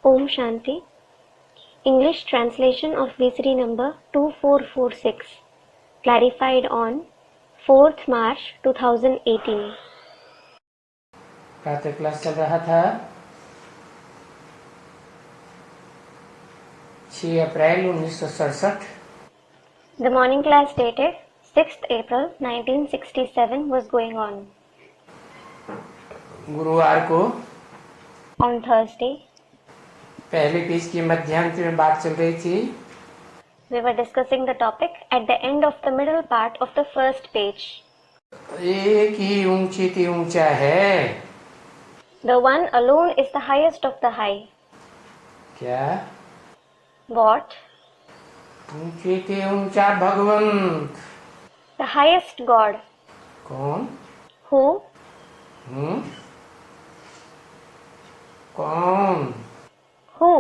Om Shanti. English translation of VCD number 2446, clarified on 4th March 2018. प्रातः class चल रहा था 6 अप्रैल 1967। The morning class dated 6th April 1967 was going on. गुरुवार को On Thursday, पहले page की मध्यांत में बात चल रही थी। we were discussing the topic at the end of the middle part of the first page. एक ही ऊंची थी ऊंचा है। The one alone is the highest of the high. क्या? What? ऊंची थी ऊंचा भगवंत। The highest God. कौन? Who? कौन? Who?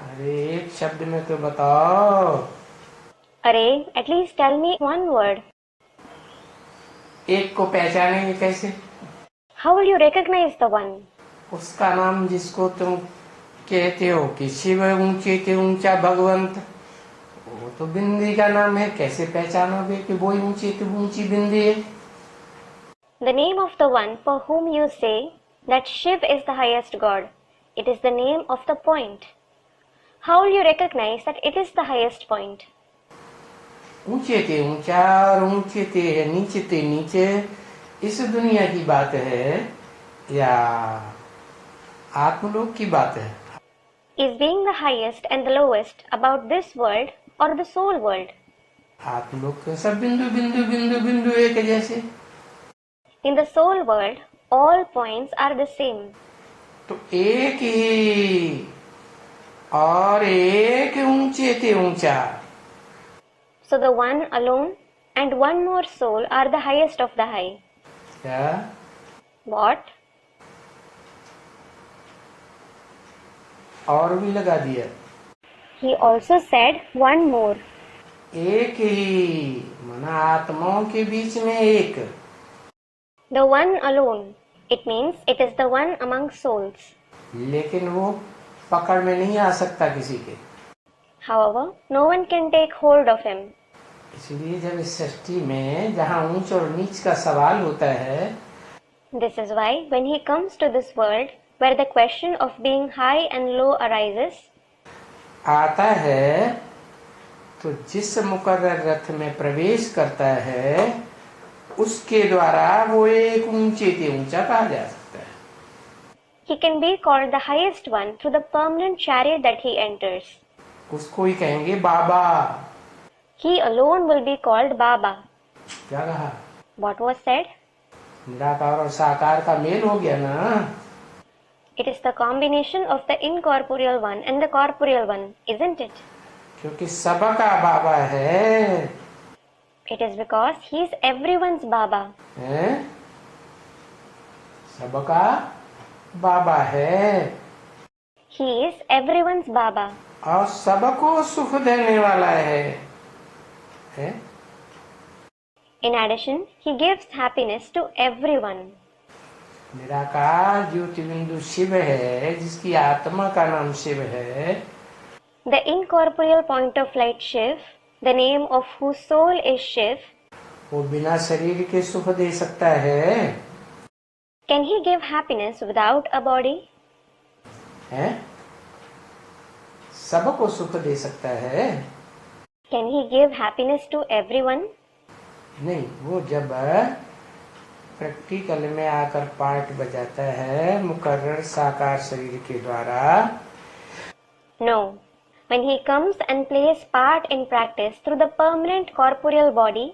अरे एक शब्द में तो बताओ। Array, at least tell me one word. एक को पहचानेंगे कैसे? How will you recognize the one? उसका नाम जिसको तुम कहते हो कि शिव ऊंचे थे ऊंचा भगवंत, वो तो बिंदी का नाम है। कैसे पहचानोगे कि वो ऊंची थी ऊंची बिंदी है? The name of the one for whom you say that Shiv is the highest God. It is the name of the point. How will you recognize that it is the highest point? ऊंचे थे ऊंचा और ऊंचे थे नीचे इस दुनिया की बात है या आत्मलोक की बात है? Is being the highest and the lowest about this world or the soul world? आत्मलोक के सब बिंदु बिंदु बिंदु बिंदु एक जैसे। In the soul world, all points are the same. तो एक ही और एक ऊंचे थे ऊंचा। So the one alone and one more soul are the highest of the high. क्या? What? और भी लगा दिया। He also said one more. एक ही मना आत्माओं के बीच में एक। The one alone. It means it is the one among souls. लेकिन वो पकड़ में नहीं आ सकता किसी के। However, no one can take hold of him. इसलिए जब इस सृष्टि में जहाँ ऊंच और नीच का सवाल होता है, This is why when he comes to this world where the question of being high and low arises, आता है तो जिस मुकर्रर रथ में प्रवेश करता है उसके द्वारा वो एक ऊंचे से ऊंचा कहा जा सकता है। he can be called the highest one through the permanent chariot that he enters. उसको ही कहेंगे बाबा। He alone will be called Baba. क्या कहा? What was said? निराकार और साकार का मेल हो गया ना। It is the combination of the incorporeal one and the corporeal one, isn't it? क्योंकि सबका बाबा है। It is because he is everyone's Baba. हैं? सबका बाबा है He is everyone's Baba. और सबको सुख देने वाला है? In addition, he gives happiness to everyone. निराकार ज्योति बिंदु शिव है, जिसकी आत्मा का नाम शिव है। The incorporeal point of light Shiv, the name of whose soul is Shiv, वो बिना शरीर के सुख दे सकता है? can he give happiness without a body? हैं? सबको सुख दे सकता है? Can he give happiness to everyone? नहीं, वो जब प्रैक्टिकल में आकर पार्ट बजाता है मुकर्रर साकार शरीर के द्वारा। No. When he comes and plays part in practice through the permanent corporeal body,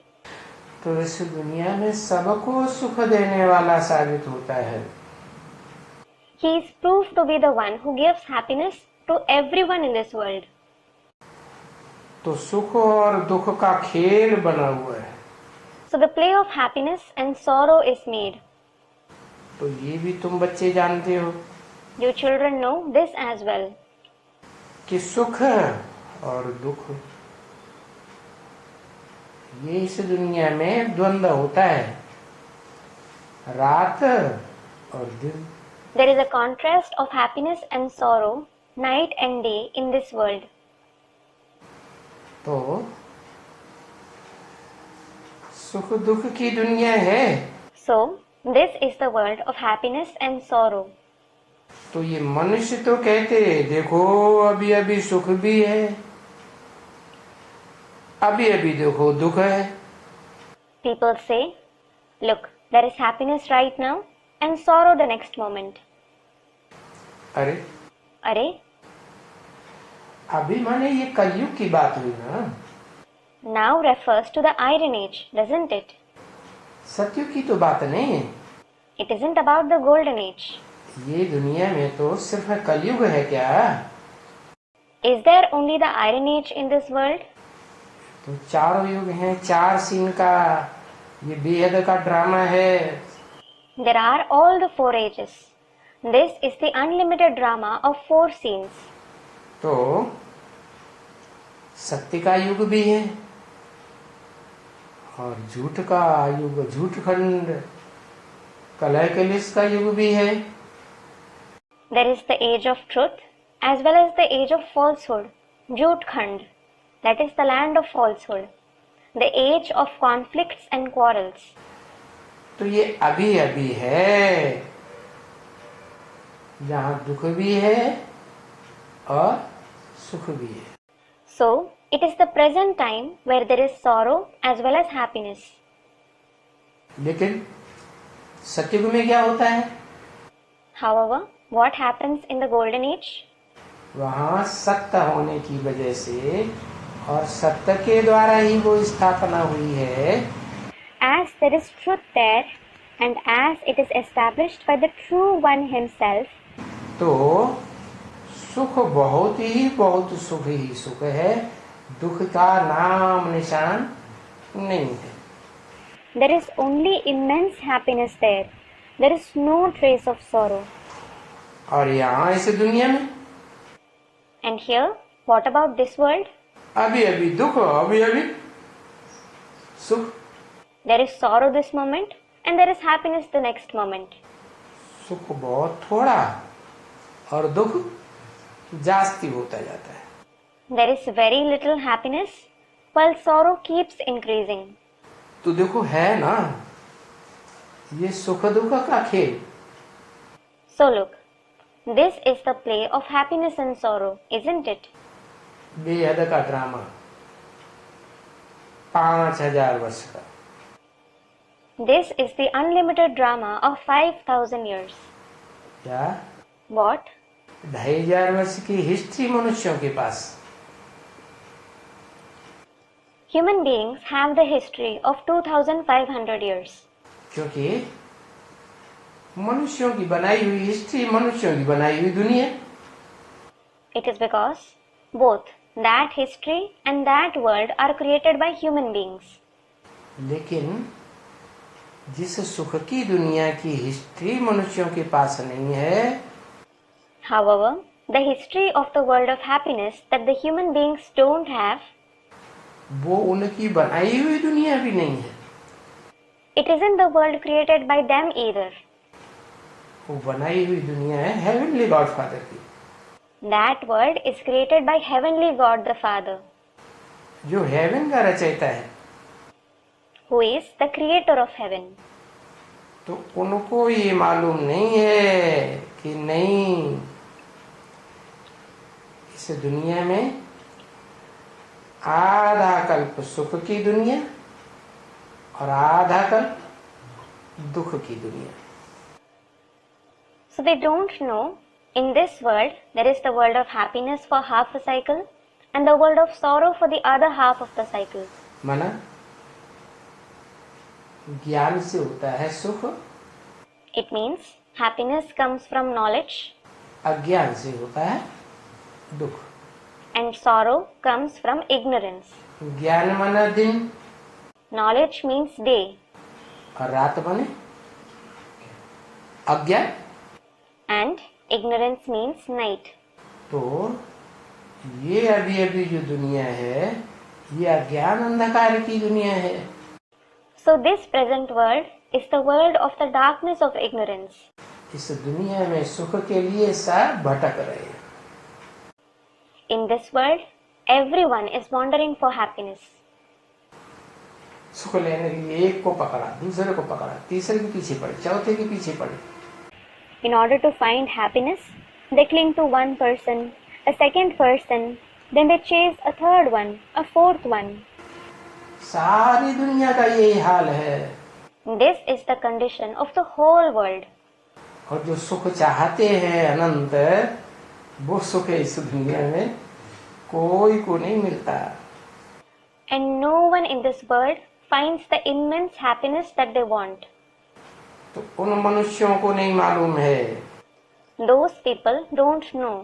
तो इस दुनिया में सबको सुख देने वाला साबित होता है। he is proved to be the one who gives happiness to everyone in this world. तो सुख और दुख का खेल बना हुआ है। So the play of happiness and sorrow is made. तो ये भी तुम बच्चे जानते हो You children know this as well. कि सुख और दुख ये इस दुनिया में द्वंद्व होता है, रात और दिन। There is a contrast of happiness and sorrow night and day in this world. तो सुख दुख की दुनिया है। So, this is the world of happiness and sorrow. तो ये मनुष्य तो कहते देखो अभी अभी सुख भी है, अभी अभी देखो दुख है। People say, look, there is happiness right now and sorrow the next moment. अरे अरे, अभी माने ये कलयुग की बात हुई ना, now refers to the Iron Age, doesn't it? सतयुग की तो बात नहीं है। It isn't about the Golden Age. ये दुनिया में तो सिर्फ कलयुग है क्या? Is there only the Iron Age in this world? तो चारों युग हैं, 4 सीन का ये बेहद का ड्रामा है। There are all the 4 ages. This is the unlimited drama of 4 scenes. तो सत्य का युग भी है और झूठ का युग, झूठ खंड, कलह कलेश का युग भी है। There is the age of truth as well as the age of falsehood, Jhut Khand, that is the land of falsehood, the age of conflicts and quarrels. तो ये अभी अभी है जहाँ दुख भी है और सुख भी है। So, it is the present time where there is sorrow as well as happiness. लेकिन सतयुग में क्या होता है? However, what happens in the Golden Age? वहाँ सत्य होने की वजह से और सत्य के द्वारा ही वो स्थापना हुई है। As there is truth there and as it is established by the true one himself, तो सुख बहुत सुख ही सुख है, दुख का नाम निशान नहीं है। there is only immense happiness there. There is no trace of sorrow. और यहाँ इस दुनिया में And here, what about this world? अभी अभी दुख, अभी अभी सुख। There is sorrow this moment and there is happiness the next moment. सुख बहुत थोड़ा और दुख जास्ती होता जाता है। There is very little happiness while sorrow keeps increasing. तो देखो है ना, ये सुख दुख का खेल। So look, this is the play of happiness and sorrow, isn't it? बेहद का ड्रामा 5000 वर्ष का। This is the unlimited drama of 5,000 years. क्या? What? 2500 वर्ष की हिस्ट्री मनुष्यों के पास। Human beings have the history of 2,500 years. क्योंकि मनुष्यों की बनाई हुई हिस्ट्री, मनुष्यों की बनाई हुई दुनिया। It is because both that history and that world are created by human beings. लेकिन जिस सुख की दुनिया की हिस्ट्री मनुष्यों के पास नहीं है, However, the history of the world of happiness that the human beings don't have, वो उनकी बनाई हुई दुनिया भी नहीं है। it isn't the world created by them either. वो बनाई हुई दुनिया है हेवनली गॉड फादर की, That world is created by heavenly God the Father, जो हेवन का रचयिता है। who is the creator of heaven. तो उनको ये मालूम नहीं है कि नहीं, इस दुनिया में आधा कल्प सुख की दुनिया और आधा कल्प दुख की दुनिया। So they don't know in this world there is the world of happiness for half a cycle and the world of sorrow for the other half of the cycle. माना ज्ञान से होता है सुख, It means happiness comes from knowledge अज्ञान से होता है दुख। and sorrow comes from ignorance. ज्ञान माना दिन Knowledge means day और रात माने अज्ञान। and ignorance means night. तो ये अभी अभी जो दुनिया है ये अज्ञान अंधकार की दुनिया है। So this present world is the world of the darkness of ignorance. इस दुनिया में सुख के लिए सब भटक रहे हैं। In this world, everyone is wandering for happiness. सुख लेने के लिए एक को पकड़ा, दूसरे को पकड़ा, तीसरे के पीछे पड़े, चौथे के पीछे पड़े. In order to find happiness, they cling to one person, a second person, then they chase a third one, a fourth one. सारी दुनिया का यही हाल है. This is the condition of the whole world. और जो सुख चाहते हैं अनंत, वो सुख इस दुनिया में कोई को नहीं मिलता. And no one in this world finds the immense happiness that they want. तो उन मनुष्यों को नहीं मालूम है. Those people don't know.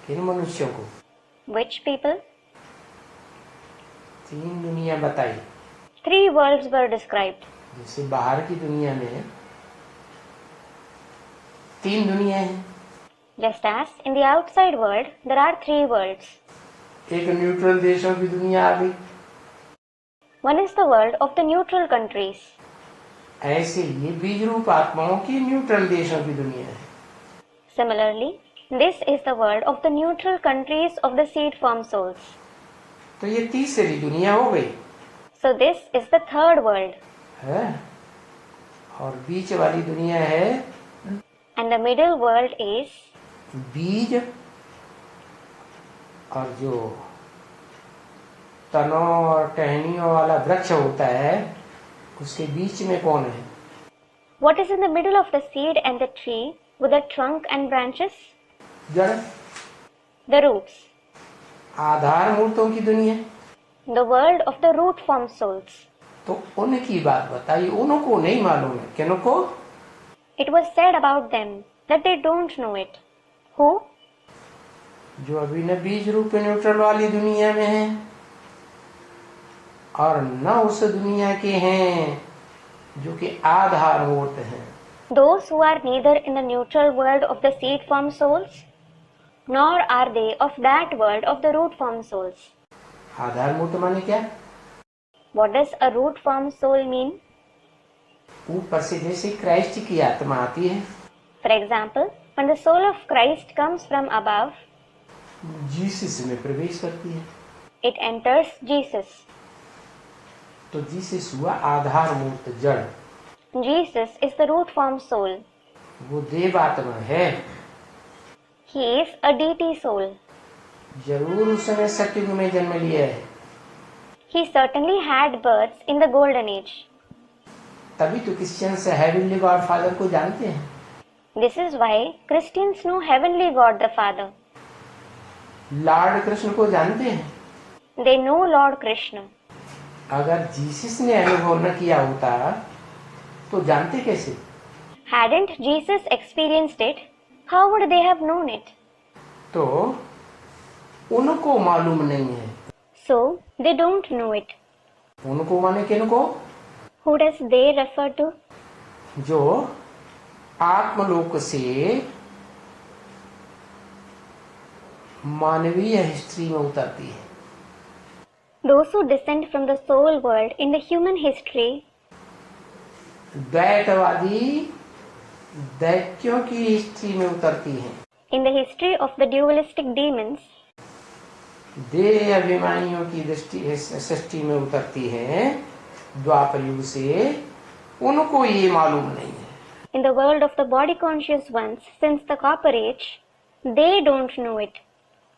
किन मनुष्यों को? Which people? 3 दुनिया बताई. 3 worlds were described. जैसे बाहर की दुनिया में 3 दुनिया है. Just as in the outside world, there are 3 worlds. एक न्यूट्रल देशों की दुनिया आ गई. One is the world of the neutral countries. ऐसे ये बीज रूप आत्माओं की न्यूट्रल देशों की दुनिया है. Similarly, this is the world of the neutral countries of the seed form souls. तो ये तीसरी दुनिया हो गई So this is the third world. है. और बीच वाली दुनिया है And the middle world is बीज. और जो तनों और टहनियों वाला वृक्ष होता है, उसके बीच में कौन है? what is in the middle of the seed and the tree with the trunk and branches? जड़. The roots. आधार मूर्तों की दुनिया. The world of the root form souls. तो उनकी बात बताइए. उनको नहीं मालूम है. किनको? It was said about them that they don't know it. Who? जो अभी न बीज रूप न्यूट्रल वाली दुनिया में है और न उस दुनिया के हैं जो कि आधार मूर्त हैं. Those who are neither in the neutral world of the seed form souls, nor are they of that world of the root form souls. आधार मूर्त माने क्या? What does a root form soul mean? ऊपर से जैसे Christ की आत्मा आती है, For example, when the soul of Christ comes from above, Jesus में प्रवेश करती है. it enters Jesus. तो जीसस हुआ आधार मूर्त जड़. Jesus is the root form soul. वो देव आत्मा है. He is a deity soul. जरूर उस समय सत्युग में जन्म लिया है. He certainly had births in the golden age. तभी तो क्रिश्चियंस हेवनली गॉड फादर को जानते हैं. This is why Christians know heavenly God the Father. Lord Krishna को जानते हैं. They know Lord Krishna. अगर जीसस ने अनुभव न किया होता तो जानते कैसे? Hadn't Jesus experienced it, how would they have known it? तो उनको मालूम नहीं है. So, they don't know it. उनको माने किनको? Who does they refer to? जो आत्मलोक से मानवीय हिस्ट्री में उतरती है. Those who descend from the soul world in the human history. द्वैतवादी दैत्यों की हिस्ट्री में उतरती है. In the history of the dualistic demons. देह अभिमानियों की सृष्टि में उतरती है द्वापर युग से. उनको ये मालूम नहीं है. In the world of the body conscious ones since the Copper Age, they don't know it.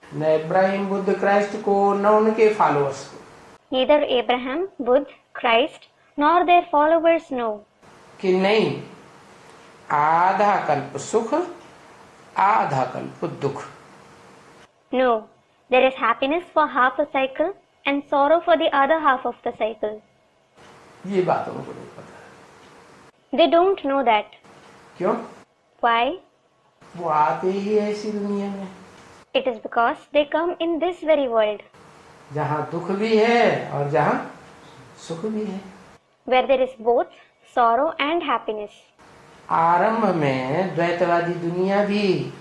न इब्राहिम बुद्ध क्राइस्ट को न उनके फॉलोअर्स को. Neither Abraham, Buddha, Christ, nor their followers know. कि नहीं, आधा कल्प सुख आधा कल्प दुख. No, there is happiness for half a cycle and sorrow for the other half of the cycle. ये बात उनको नहीं पता. They don't know that. क्यों? Why? वो आते ही ऐसी दुनिया में It is because they come in this very world, जहाँ दुख भी है और जहाँ सुख भी है. where there is both sorrow and happiness. आरंभ में द्वैतवादी दुनिया भी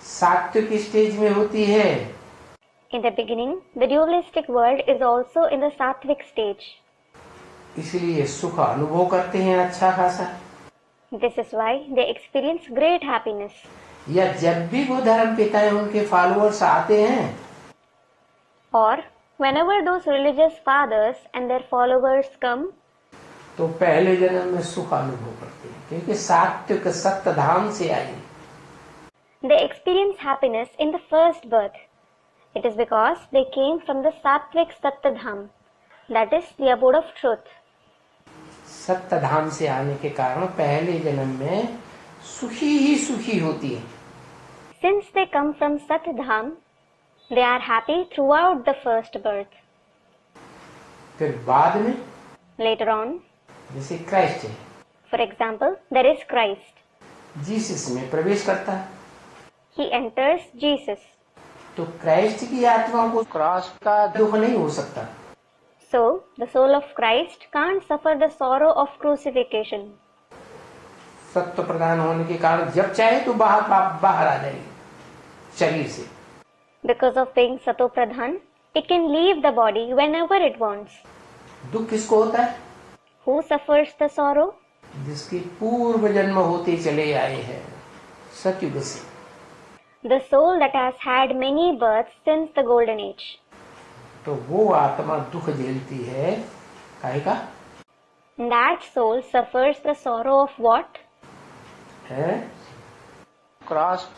सात्विक स्टेज में होती है. In the beginning, the dualistic world is also in the sattvic stage. इसलिए सुख अनुभव करते हैं अच्छा खासा. This is why they experience great happiness. या जब भी वो धर्म पिताएं उनके फॉलोअर्स आते हैं, or whenever those religious fathers and their followers come, तो पहले जन्म में सुख अनुभव करते हैं, क्योंकि सात्विक सत्य धाम से आई। they experience happiness in the first birth. It is because they came from the Sattvic Sattadham, that is the abode of truth. सत्य धाम से आने के कारण पहले जन्म में सुखी ही सुखी होती है। Since they come from Sattadham, they are happy throughout the first birth. फिर बाद में Later on, जैसे क्राइस्ट है, for example, there is Christ. Jesus में प्रवेश करता है, He enters Jesus. तो क्राइस्ट की आत्मा को क्रॉस का दुख नहीं हो सकता। So, the soul of Christ can't suffer the sorrow of crucifixion. सत्व प्रदान होने के कारण जब चाहे तो बाहर आ जाएगी शरीर से। Because of being Sato Pradhan, it can leave the body whenever it wants. दुख किसको होता है? Who suffers the sorrow? जिसके पूर्व जन्म होते चले आए हैं सतयुग से। The soul that has had many births since the golden age. तो वो आत्मा दुख झेलती है, काहे का? That soul suffers the sorrow of what? है क्रॉस,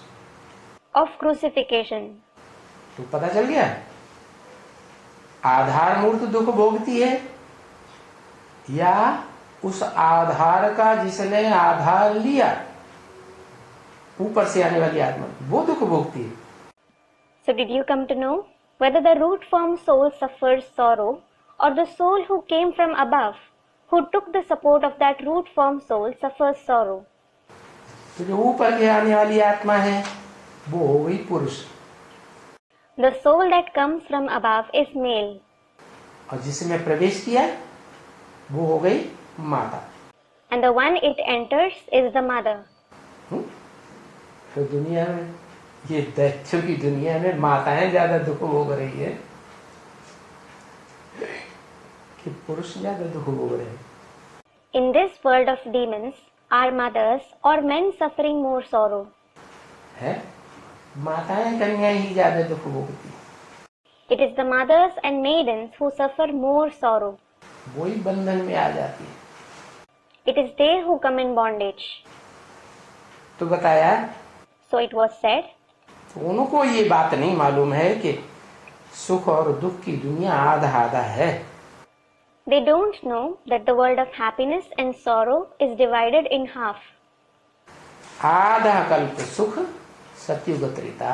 Of crucifixion. तो पता चल गया। आधार मूर्त दुख भोगती है या उस आधार का जिसने आधार लिया ऊपर से आने वाली आत्मा वो दुख भोगती है। So did you come to know whether the root form soul suffers sorrow or the soul who came from above, who took the support of that root form soul, suffers sorrow? तो जो ऊपर के आने वाली आत्मा है वो हो गई पुरुष, The soul that comes from above is male, और जिसने प्रवेश किया वो हो गई माता। and the one it enters is the mother. तो दुनिया में ये दैत्यों की दुनिया में माताएं ज्यादा दुख भोग रही है कि पुरुष ज्यादा दुख भोग रहे हैं। In this world of demons, are mothers or men suffering more sorrow? है माताएं कन्याएं ही ज्यादा दुख भोगती हैं। It is the mothers and maidens who suffer more sorrow. वही बंधन में आ जाती है। It is they who come in bondage. तो बताया, So it was said, तो उनको ये बात नहीं मालूम है कि सुख और दुख की दुनिया आधा आधा है। they don't know that the world of happiness and sorrow is divided in half. आधा कल्प सुख सतयुग त्रेता,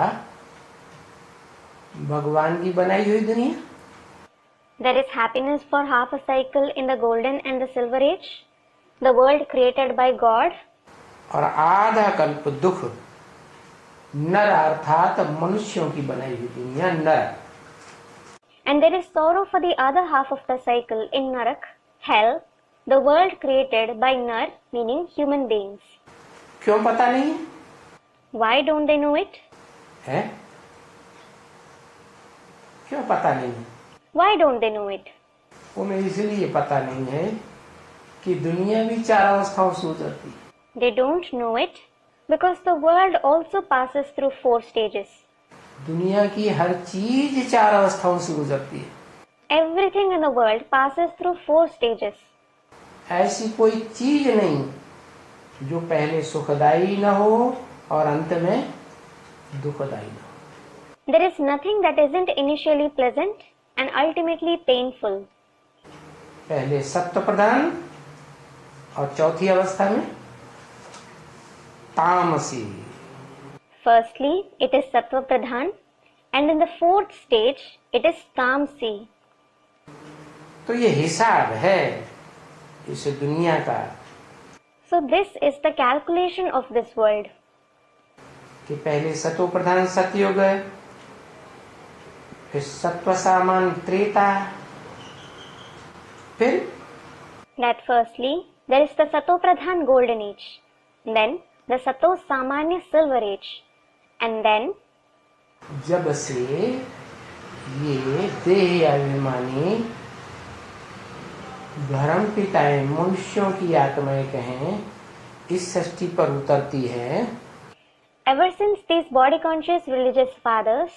भगवान की बनाई हुई दुनिया। There is happiness for half a cycle in the golden and the silver age, the world created by God. और आधा कल्प दुख नर अर्थात मनुष्यों की बनाई हुई दुनिया नर। And there is sorrow for the other half of the cycle in Narak, hell, the world created by Nar, meaning human beings. क्यों पता नहीं है? Why don't they know it? है? क्यों पता नहीं है? Why don't they know it? उन्हें इसलिए पता नहीं है कि दुनिया भी चार अवस्थाओं से गुजरती है। They don't know it because the world also passes through 4 stages. दुनिया की हर चीज चार अवस्थाओं से गुजरती है। Everything in the world passes through 4 stages. ऐसी कोई चीज नहीं जो पहले सुखदायी न हो और अंत में दुखदायी न हो। There is nothing that isn't initially pleasant and ultimately painful. पहले सत्व प्रधान और चौथी अवस्था में तामसी। Firstly, it is Sattva Pradhan, and in the 4th stage, it is Tamsi. तो ये हिसाब है इस दुनिया का So this is the calculation of this world. कि पहले सत्व प्रधान सतयुग, फिर सत्व सामान त्रेता, फिर That firstly, there is the Sato Pradhan golden age, then the Sato Samanya silver age, and then जब से ये देह अभिमानी धर्म पिताएं मनुष्यों की आत्माएं कहें इस सृष्टि पर उतरती है, Ever since these body conscious religious fathers,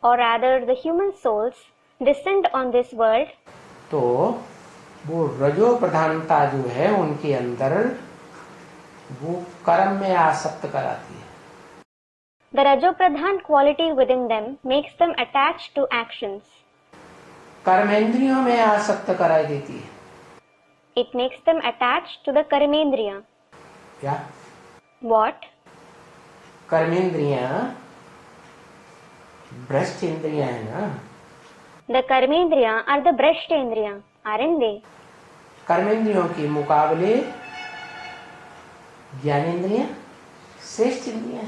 or rather the human souls, descend on this world, तो वो रजो प्रधानता जो है उनके अंदर वो कर्म में आसक्त कराती है. the Rajopradhan quality within them makes them attached to actions. कर्मेंद्रियों में आसक्त कराई देती है. It makes them attached to the Karmendriya. क्या? What? कर्मेंद्रियां भ्रष्ट इंद्रियां है ना. The Karmendriya are the Brahshtendriya, aren't they? कर्मेंद्रियों के मुकाबले ज्ञानेंद्रियां श्रेष्ठ इंद्रियां.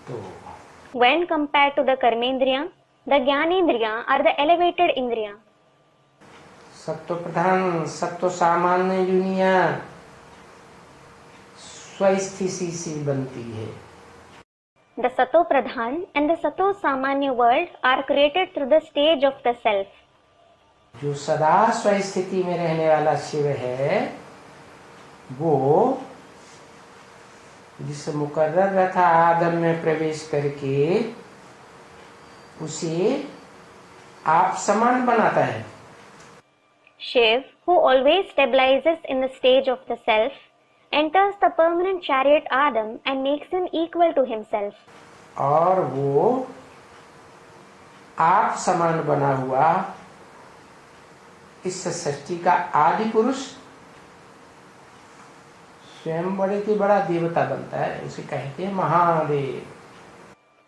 तो When compared to the Karmendriya, the Jnanendriya are the elevated Indriya. सत्व प्रधान सत्व सामान्य दुनिया स्वस्थिति से बनती है. The Sato Pradhan and the Sato Samanya world are created through the stage of the self. जो सदा स्वस्थिति में रहने वाला शिव है वो जिस मुकर्रर रथ आदम में प्रवेश करके उसे आप समान बनाता है. Shiv, who always stabilizes in the stage of the self, enters the permanent chariot Adam and makes him equal to himself. और वो आप समान बना हुआ इस सृष्टि का आदि पुरुष स्वयं बड़े के बड़ा देवता बनता है. उसे कहते हैं Mahadev.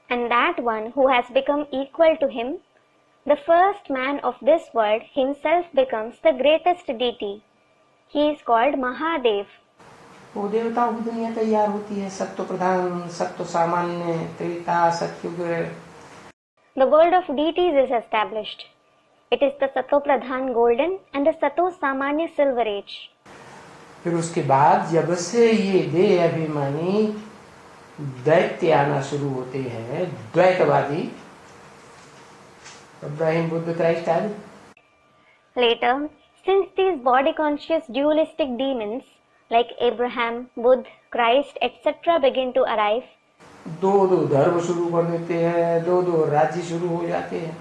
And that one who has become equal to him, the first man of this world, himself becomes the greatest deity. He is called Mahadev. वो देवताओं की दुनिया तैयार होती है. सत्व प्रधान सत्व सामान्य त्रेता सत्युग. The world of deities is established. It is the Sato Pradhan golden and the Sato Samanya silver age. फिर उसके बाद जब से ये देह अभिमानी दैत्य आना शुरू होते हैं, द्वैतवादी, इब्राहिम बुद्ध क्राइस्ट आदि. Later, since these body conscious dualistic demons like Abraham, Buddha, Christ, etc. begin to arrive, दो दो धर्म शुरू कर देते हैं, दो दो राज्य शुरू हो जाते हैं,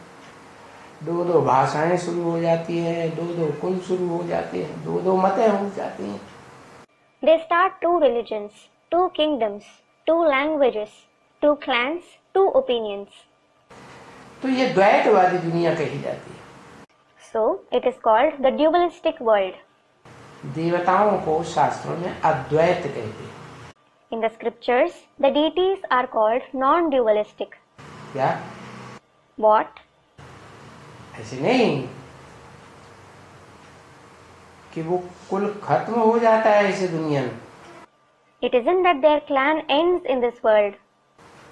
दो दो भाषाएं शुरू हो जाती हैं, दो दो कुल शुरू हो जाते हैं, दो दो मतें हो जाती हैं. they start two religions, two kingdoms, two languages, two clans, two opinions. तो ये द्वैतवादी दुनिया कही जाती है. So, it is called the dualistic world. देवताओं को शास्त्रों में अद्वैत कहते हैं. In the scriptures, the deities are called non-dualistic. क्या? What? ऐसे नहीं कि वो कुल खत्म हो जाता है इस दुनिया में. It isn't that their clan ends in this world.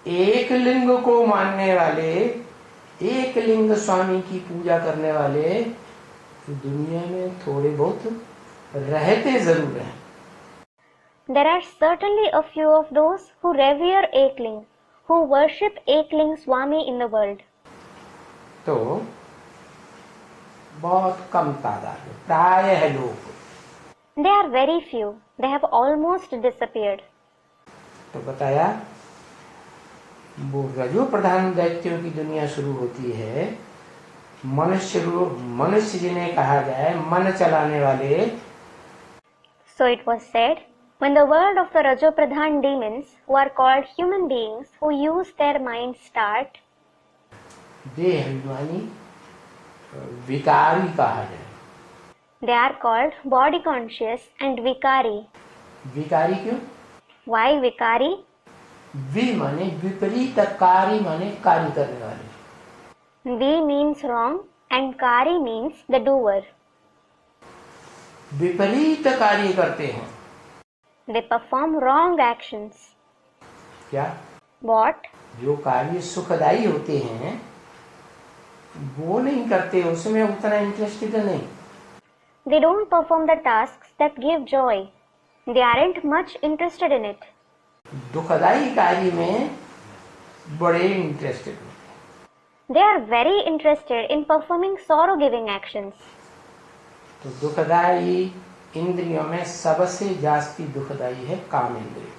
एक लिंग को मानने वाले, एक लिंग स्वामी की पूजा करने वाले दुनिया में थोड़े बहुत रहते जरूर हैं. There are certainly a few of those who revere Ekling, who worship Ekling Swami in the world. तो बहुत कम तादाद में, प्रायः लोग. They are very few. They have almost disappeared. तो बताया वो रजो प्रधान दैत्यों की दुनिया शुरू होती है. मनुष्य जिन्हें कहा जाए मन चलाने वाले. So it was said, when the world of the Rajopradhan demons, who are called human beings who use their mind, start, देह अभिमानी विकारी कहा जाए. they are called body conscious and Vikari. विकारी क्यों? Why Vikari? वि माने विपरीत, कारी माने कार्य करने वाले. Vi means wrong and Kari means the doer. विपरीत कार्य करते हैं. They perform wrong actions. क्या? What? जो कार्य सुखदायी होते हैं वो नहीं करते, उसमें उतना इंटरेस्टेड नहीं. They don't perform the tasks that give joy. They aren't much interested in it. दुखदायी कार्य में बड़े इंटरेस्टेड हैं. They are very interested in performing sorrow-giving actions. तो दुखदायी इंद्रियों में सबसे जास्ती दुखदायी है काम इंद्रिय.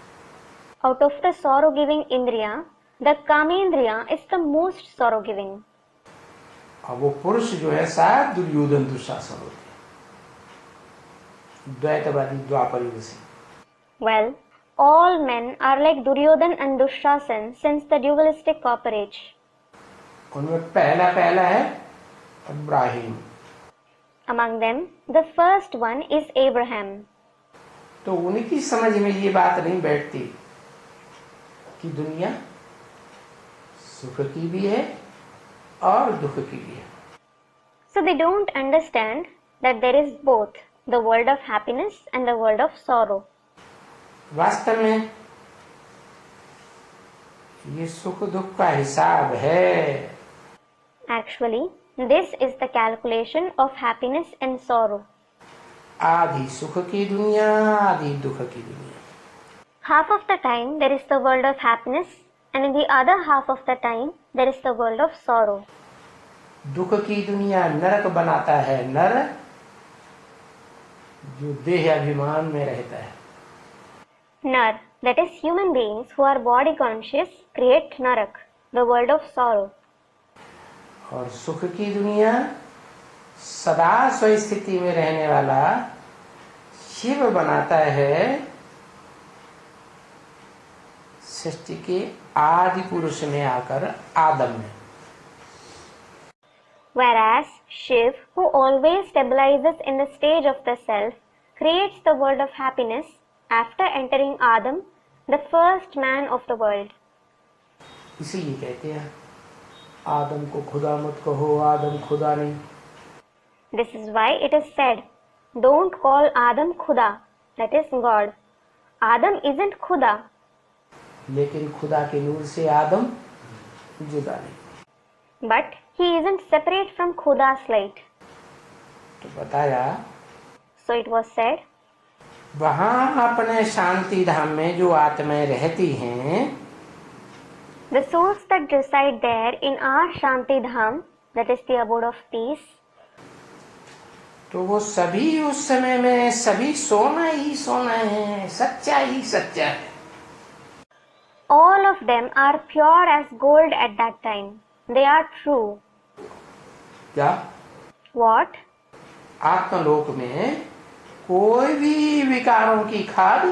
Out of the sorrow-giving indriya, the kamendriya is the most sorrow-giving. अब वो पुरुष जो है साथ दुर्योधन दुशासन होते हैं, द्वैतवादी द्वापर युग से. Well, all men are like Duryodhan and Dushasan since the dualistic copper age. उनमें पहला है Ibrahim. Among them, the first one is Abraham. तो उनकी समझ में ये बात नहीं बैठती कि दुनिया सुख की भी है और दुख की भी है. So they don't understand that there is both the world of happiness and the world of sorrow. वास्तव में ये सुख दुख का हिसाब है. Actually, this is the calculation of happiness and sorrow. आधी सुख की दुनिया, आधी दुख की दुनिया. Half of the time there is the world of happiness, and in the other half of the time there is the world of sorrow. दुख की दुनिया नरक बनाता है नर, जो देह अभिमान में रहता है. Nar, that is human beings who are body conscious, create narak, the world of sorrow. और सुख की दुनिया सदा स्वस्थिति में रहने वाला शिव बनाता है सृष्टि के आदि पुरुष में आकर आदम में. Whereas Shiv, who always stabilizes in the stage of the self, creates the world of happiness after entering Adam, the first man of the world. इसीलिए कहते हैं आदम को खुदा मत कहो, आदम खुदा नहीं. This is why it is said, don't call Adam Khuda, that is God. Adam isn't Khuda. लेकिन खुदा के नूर से आदम जुदा नहीं. But he isn't separate from Khuda's light. तो बताया So it was said, वहां अपने शांति धाम में जो आत्माएं रहती हैं, the souls that reside there in our Shanti Dham, that is the abode of peace, तो वो सभी उस समय में सभी सोना ही सोना है, सच्चा ही सच्चा है. all of them are pure as gold at that time. They are true. क्या What? आत्मलोक में कोई भी विकारों की खाद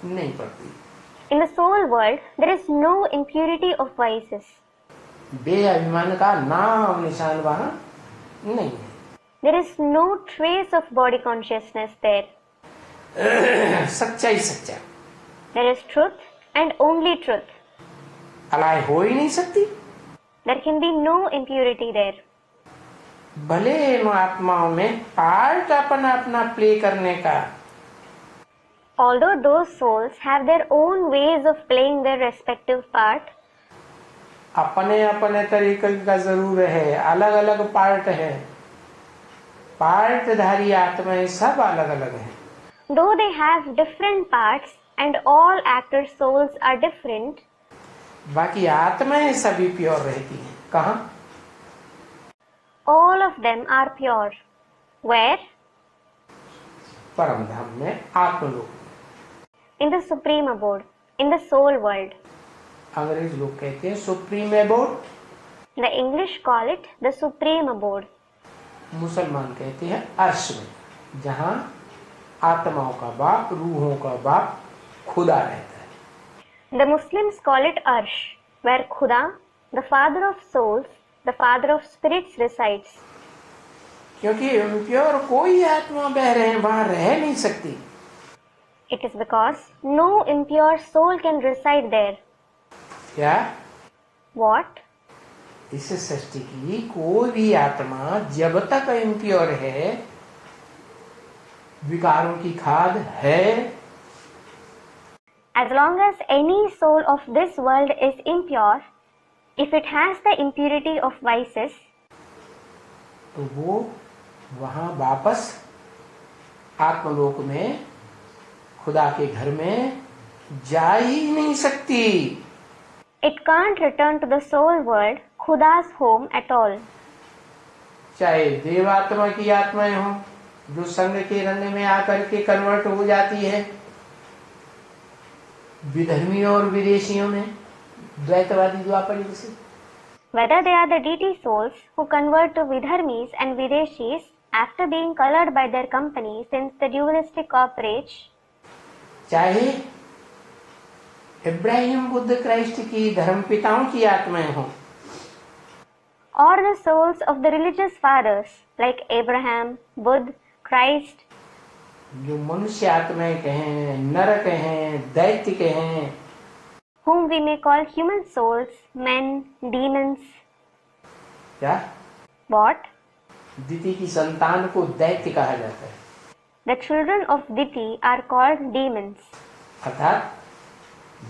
नहीं पड़ती. In the soul world, there is no impurity of vices. बेअभिमान का नाम निशान वहां नहीं है. There is no trace of body consciousness there. सच्चा ही सच्चा. There is truth and only truth. अलाय हो ही नहीं सकती. There can be no impurity there. भले इन आत्माओं में पार्ट अपना अपना प्ले करने का, Although those souls have their own ways of playing their respective part, अपने अपने तरीके का जरूर है, अलग अलग पार्ट है. पार्टधारी आत्माएं सब अलग अलग हैं. though they have different parts and all actor souls are different, बाकी आत्माएं सभी प्योर रहती हैं. कहाँ? all of them are pure. Where? परम धाम में, आत्मलोक में. In the supreme abode, in the soul world. अंग्रेज लोग कहते हैं supreme abode, The English call it the supreme abode. मुसलमान कहते हैं अर्श में, जहाँ आत्माओं का बाप, रूहों का बाप खुदा रहता है. The Muslims call it Arsh, where Khuda, the father of souls, the father of spirits resides. क्योंकि इम्प्योर कोई आत्मा बह रहे हैं वहां रह नहीं सकती. It is because no impure soul can reside there. क्या What? इस सृष्टि की कोई भी आत्मा जब तक इम्प्योर है, विकारों की खाद है, As long as any soul of this world is impure, if it has the impurity of vices, तो वो वहां वापस आत्मलोक में खुदा के घर में जा ही नहीं सकती. it can't return to the soul world, Khuda's home at all. चाहे देवात्मा की आत्माएं हों जो संग के रंग में आकर के कन्वर्ट हो जाती है, विधर्मी और विदेशियों में, द्वैतवादी द्वापर युग से। Whether they are the deity souls who convert to Vidharmis and Videshis after being colored by their company since the dualistic copper age, चाहे इब्राहिम बुद्ध क्राइस्ट की धर्मपिताओं की आत्माएं हों, or the souls of the religious fathers like Abraham, Buddha, Christ, जो मनुष्य आत्माएं कहें, नर कहें, दैत्य कहें, whom we may call human souls, men, demons. क्या What? दिति की संतान को दैत्य कहा जाता है, The children of Diti are called demons. अर्थात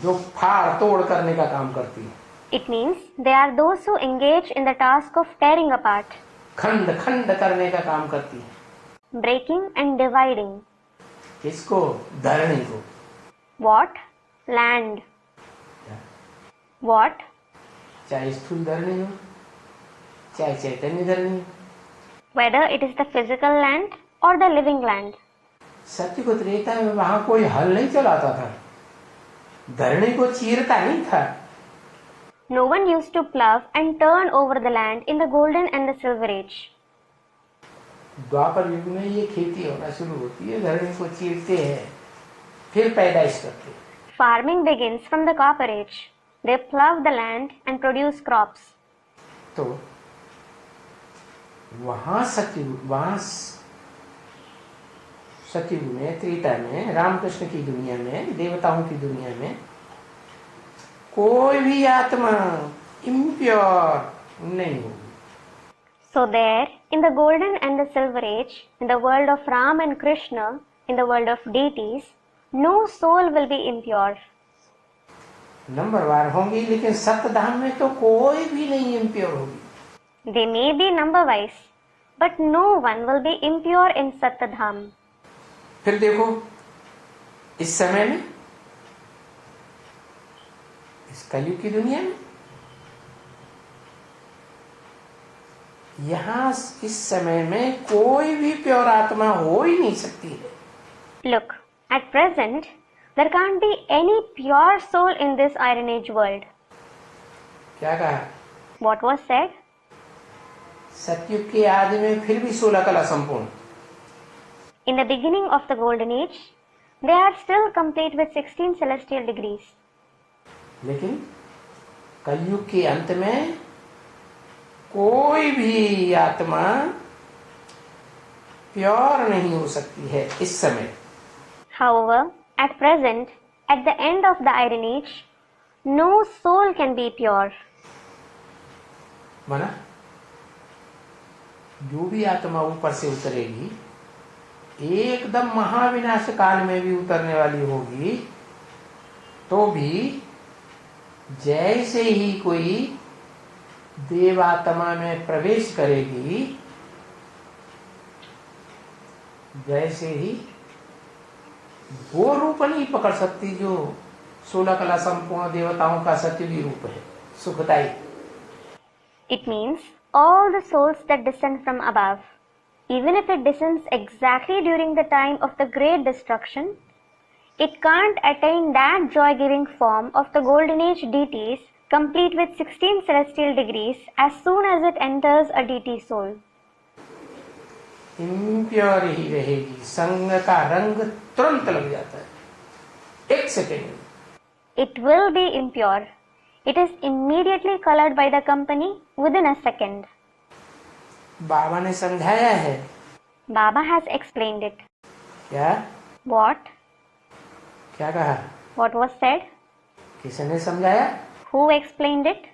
जो फाड़ तोड़ करने का काम करती है। It means they are those who engage in the task of tearing apart, खंड खंड करने का काम करती है। breaking and dividing. किसको? धरणी को। What? Land. What? चाहे स्थूल धरणी हो, चाहे चैतन्य धरणी हो। Whether it is the physical land or the living land. सत्य को त्रेता में वहां कोई हल नहीं चलाता था, धरणी को चीरता नहीं था। No one used to plow and turn over the land in the golden and the silver age. द्वापर युग में ये खेती होना शुरू होती है, धरणी को चीरते हैं, फिर पैदाइश करते हैं। Farming begins from the copper age. They plow the land and produce crops. तो वहां सतयुग में, त्रेता में, रामकृष्ण की दुनिया में, देवताओं की दुनिया में कोई भी आत्मा इम्प्योर नहीं होगी। So there, in the golden and the silver age, in the world of Ram and Krishna, in the world of deities, no soul will be impure. नंबरवार होंगी, लेकिन सप्तधाम में तो कोई भी नहीं इम्प्योर होगी। They may be number-wise, but no one will be impure in Sattadham. फिर देखो इस समय में, इस कलयुग की दुनिया में, यहाँ इस समय में कोई भी प्योर आत्मा हो ही नहीं सकती है। Look, at present, there can't be any pure soul in this Iron Age world. क्या कहा? What was said? सतयुग के आदि में फिर भी 16 कला संपूर्ण। In the beginning of the Golden Age, they are still complete with 16 celestial degrees. लेकिन कलयुग के अंत में कोई भी आत्मा प्योर नहीं हो सकती है इस समय। However, at present, at the end of the Iron Age, no soul can be pure. माना जो भी आत्मा ऊपर से उतरेगी, एकदम महाविनाश काल में भी उतरने वाली होगी, तो भी जैसे ही कोई देवात्मा में प्रवेश करेगी, जैसे ही वो रूप नहीं पकड़ सकती जो 16 कला संपूर्ण देवताओं का सत्युगी रूप है, सुखदायी। It means all the souls that descend from above, even if it descends exactly during the time of the great destruction, it can't attain that joy-giving form of the Golden Age deities, complete with 16 celestial degrees, as soon as it enters a deity soul. Impure ही रहेगी, संग का रंग तुरंत लग जाता है, एक सेकेंड में। It will be impure. It is immediately colored by the company within a second. बाबा ने समझाया है। Baba has explained it. क्या? What? क्या कहा? What was said? किसने समझाया? Who explained it?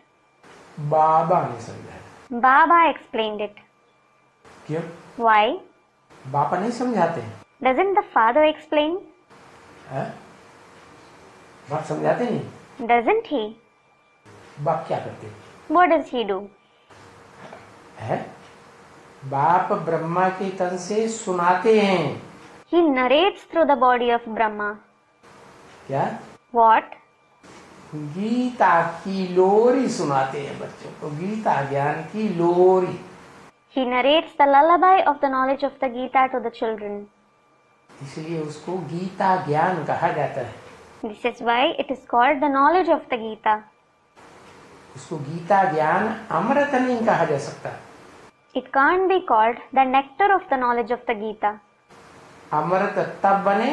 बाबा ने समझाया। Baba explained it. क्यों? Why? बाबा नहीं समझाते हैं। Doesn't the father explain? बाप समझाते नहीं? Doesn't he? बाप क्या करते हैं? What does he do? है? बाप ब्रह्मा के तन से सुनाते हैं। He narrates through the body of Brahma. क्या? What? गीता की लोरी सुनाते हैं बच्चों को, गीता ज्ञान की लोरी। He narrates the lullaby of the knowledge of the Gita to the children. इसलिए उसको गीता ज्ञान कहा जाता है। This is why it is called the knowledge of the Gita. उसको गीता ज्ञान अमृत नहीं कहा जा सकता। It can't be called the nectar of the knowledge of the Gita. अमृत तब बने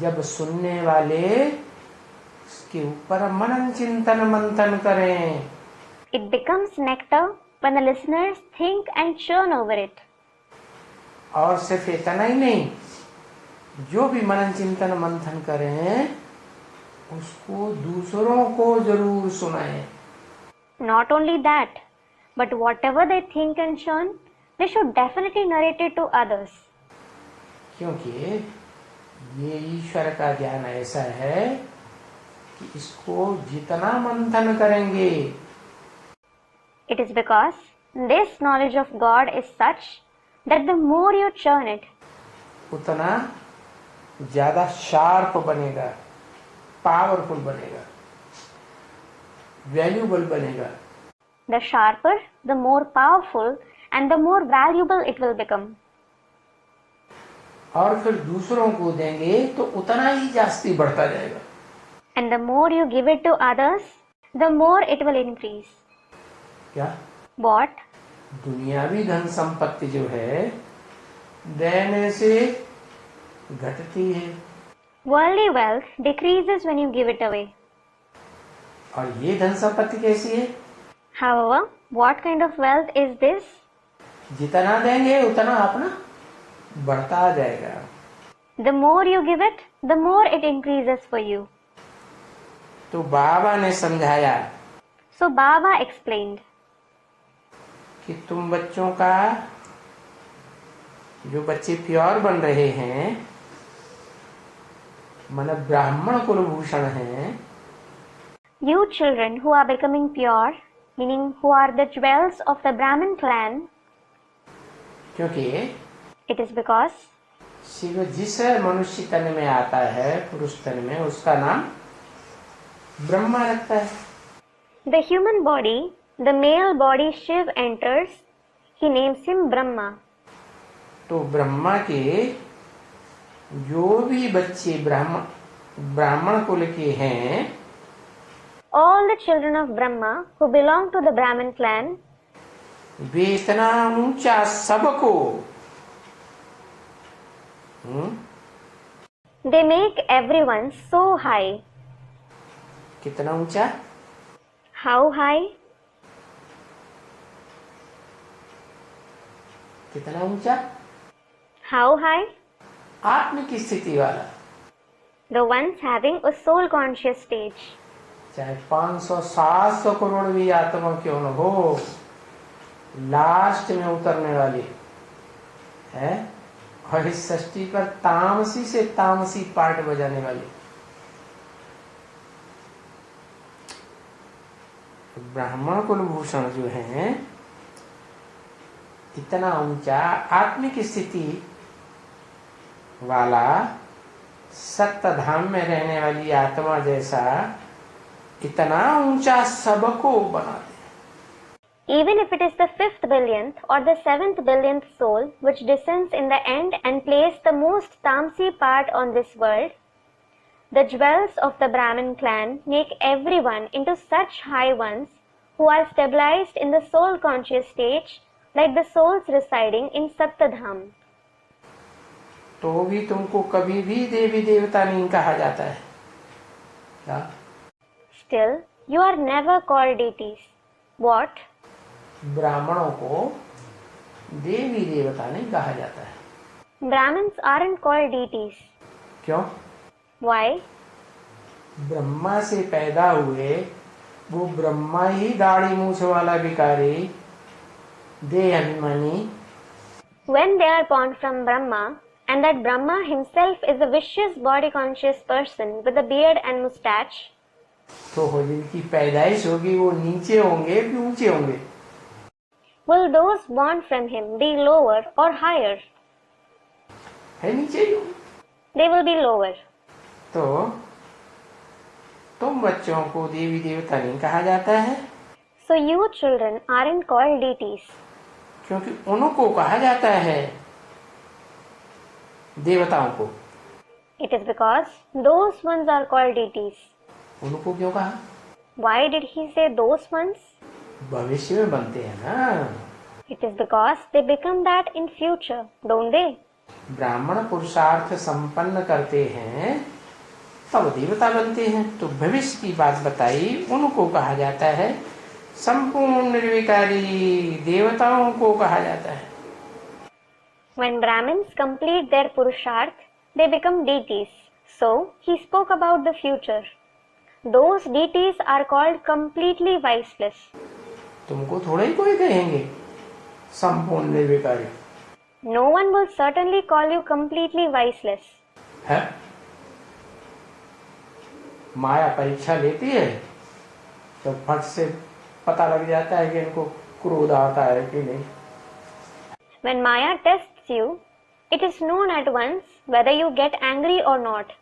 जब सुनने वाले उसके ऊपर मनन चिंतन मंथन करें। It becomes nectar when the listeners think and churn over it. और सिर्फ इतना ही नहीं, जो भी मनन चिंतन मंथन करें उसको दूसरों को जरूर सुनाएं। Not only that, but whatever they think and churn, they should definitely narrate it to others. क्योंकि ये ईश्वर का ज्ञान ऐसा है कि इसको जितना मंथन करेंगे, It is because this knowledge of God is such that the more you churn it, उतना ज्यादा शार्प बनेगा, पावरफुल बनेगा, वैल्यूबल बनेगा। the sharper, the more powerful, and the more valuable it will become. और फिर दूसरों को देंगे तो उतना ही जास्ती बढ़ता जाएगा। And the more you give it to others, the more it will increase. क्या? What? दुनियावी धन संपत्ति जो है देने से घटती है, Worldly wealth decreases when you give it away. और ये धन संपत्ति कैसी है? However, what kind of wealth is this? जितना देंगे उतना अपना बढ़ता जाएगा। The more you give it, the more it increases for you. तो बाबा ने समझाया So Baba explained कि तुम बच्चों का, जो बच्चे प्योर बन रहे हैं, मन ब्राह्मण कुलभूषण हैं, you children who are becoming pure, meaning who are the jewels of the Brahmin clan, क्योंकि it is because शिव जिस मनुष्य तन में आता है, पुरुष तन में, उसका नाम ब्रह्मा रखता है। the human body, the male body Shiv enters, he names him Brahma. तो ब्रह्मा के जो भी बच्चे ब्राह्मण कुल के हैं, All the children of Brahma who belong to the Brahmin clan, वे इतना ऊंचा सबको they make everyone so high. कितना ऊंचा? How high? कितना ऊंचा? How high? आत्मिक स्थिति वाला, The ones having a soul conscious stage. चाहे 500-700 करोड़ भी आत्मा क्यों न हो, लास्ट में उतरने वाली है, और इस सृष्टि पर तामसी से तामसी पार्ट बजाने वाली। ब्राह्मण कुलभूषण जो हैं, इतना ऊंचा आत्मिक स्थिति वाला, सत्य धाम में रहने वाली आत्मा जैसा इतना ऊंचा सबको बना दे। Even if it is the 5th billionth or the 7th billionth soul which descends in the end and plays the most tamsi part on this world, the jewels of the Brahmin clan make everyone into such high ones who are stabilized in the soul conscious stage like the souls residing in Sattadham. तो भी तुमको कभी भी देवी देवता नहीं कहा जाता है क्या? Still, you are never called deities. What? ब्राह्मणों को देवी देवता नहीं कहा जाता है। Brahmins aren't called deities. क्यों? Why? ब्रह्मा से पैदा हुए वो ब्रह्मा ही दाढ़ी मूछ वाला भिखारी, देह अभिमानी, When they are born from Brahma, and that Brahma himself is a vicious body conscious person with a beard and moustache, तो हो जिनकी पैदाइश होगी वो नीचे होंगे कि ऊंचे होंगे? will those born from him be lower or higher? है नीचे ही होंगे। They will be lower. तो तुम बच्चों को देवी देवता नहीं कहा जाता है, So you children aren't called deities. क्योंकि उनको कहा जाता है, देवताओं को। It is because those ones are called deities. उनको क्यों कहा? Why did he say those ones? भविष्य में बनते हैं ना. It is because they become that in future, don't they? ब्राह्मण पुरुषार्थ संपन्न करते हैं तब देवता बनते हैं. तो भविष्य की बात बताई, उनको कहा जाता है संपूर्ण निर्विकारी. देवताओं को कहा जाता है. When Brahmins complete their Purusharth, they become deities. So, he spoke about the future. Those deities are called completely viceless. तुमको थोड़ा ही कोई कहेंगे संपूर्ण निर्विकारी. No one will certainly call you completely viceless. है? माया परीक्षा लेती है तो फट से पता लग जाता है कि इनको क्रोध आता है कि नहीं. When Maya tests you, it is known at once whether you get angry or not.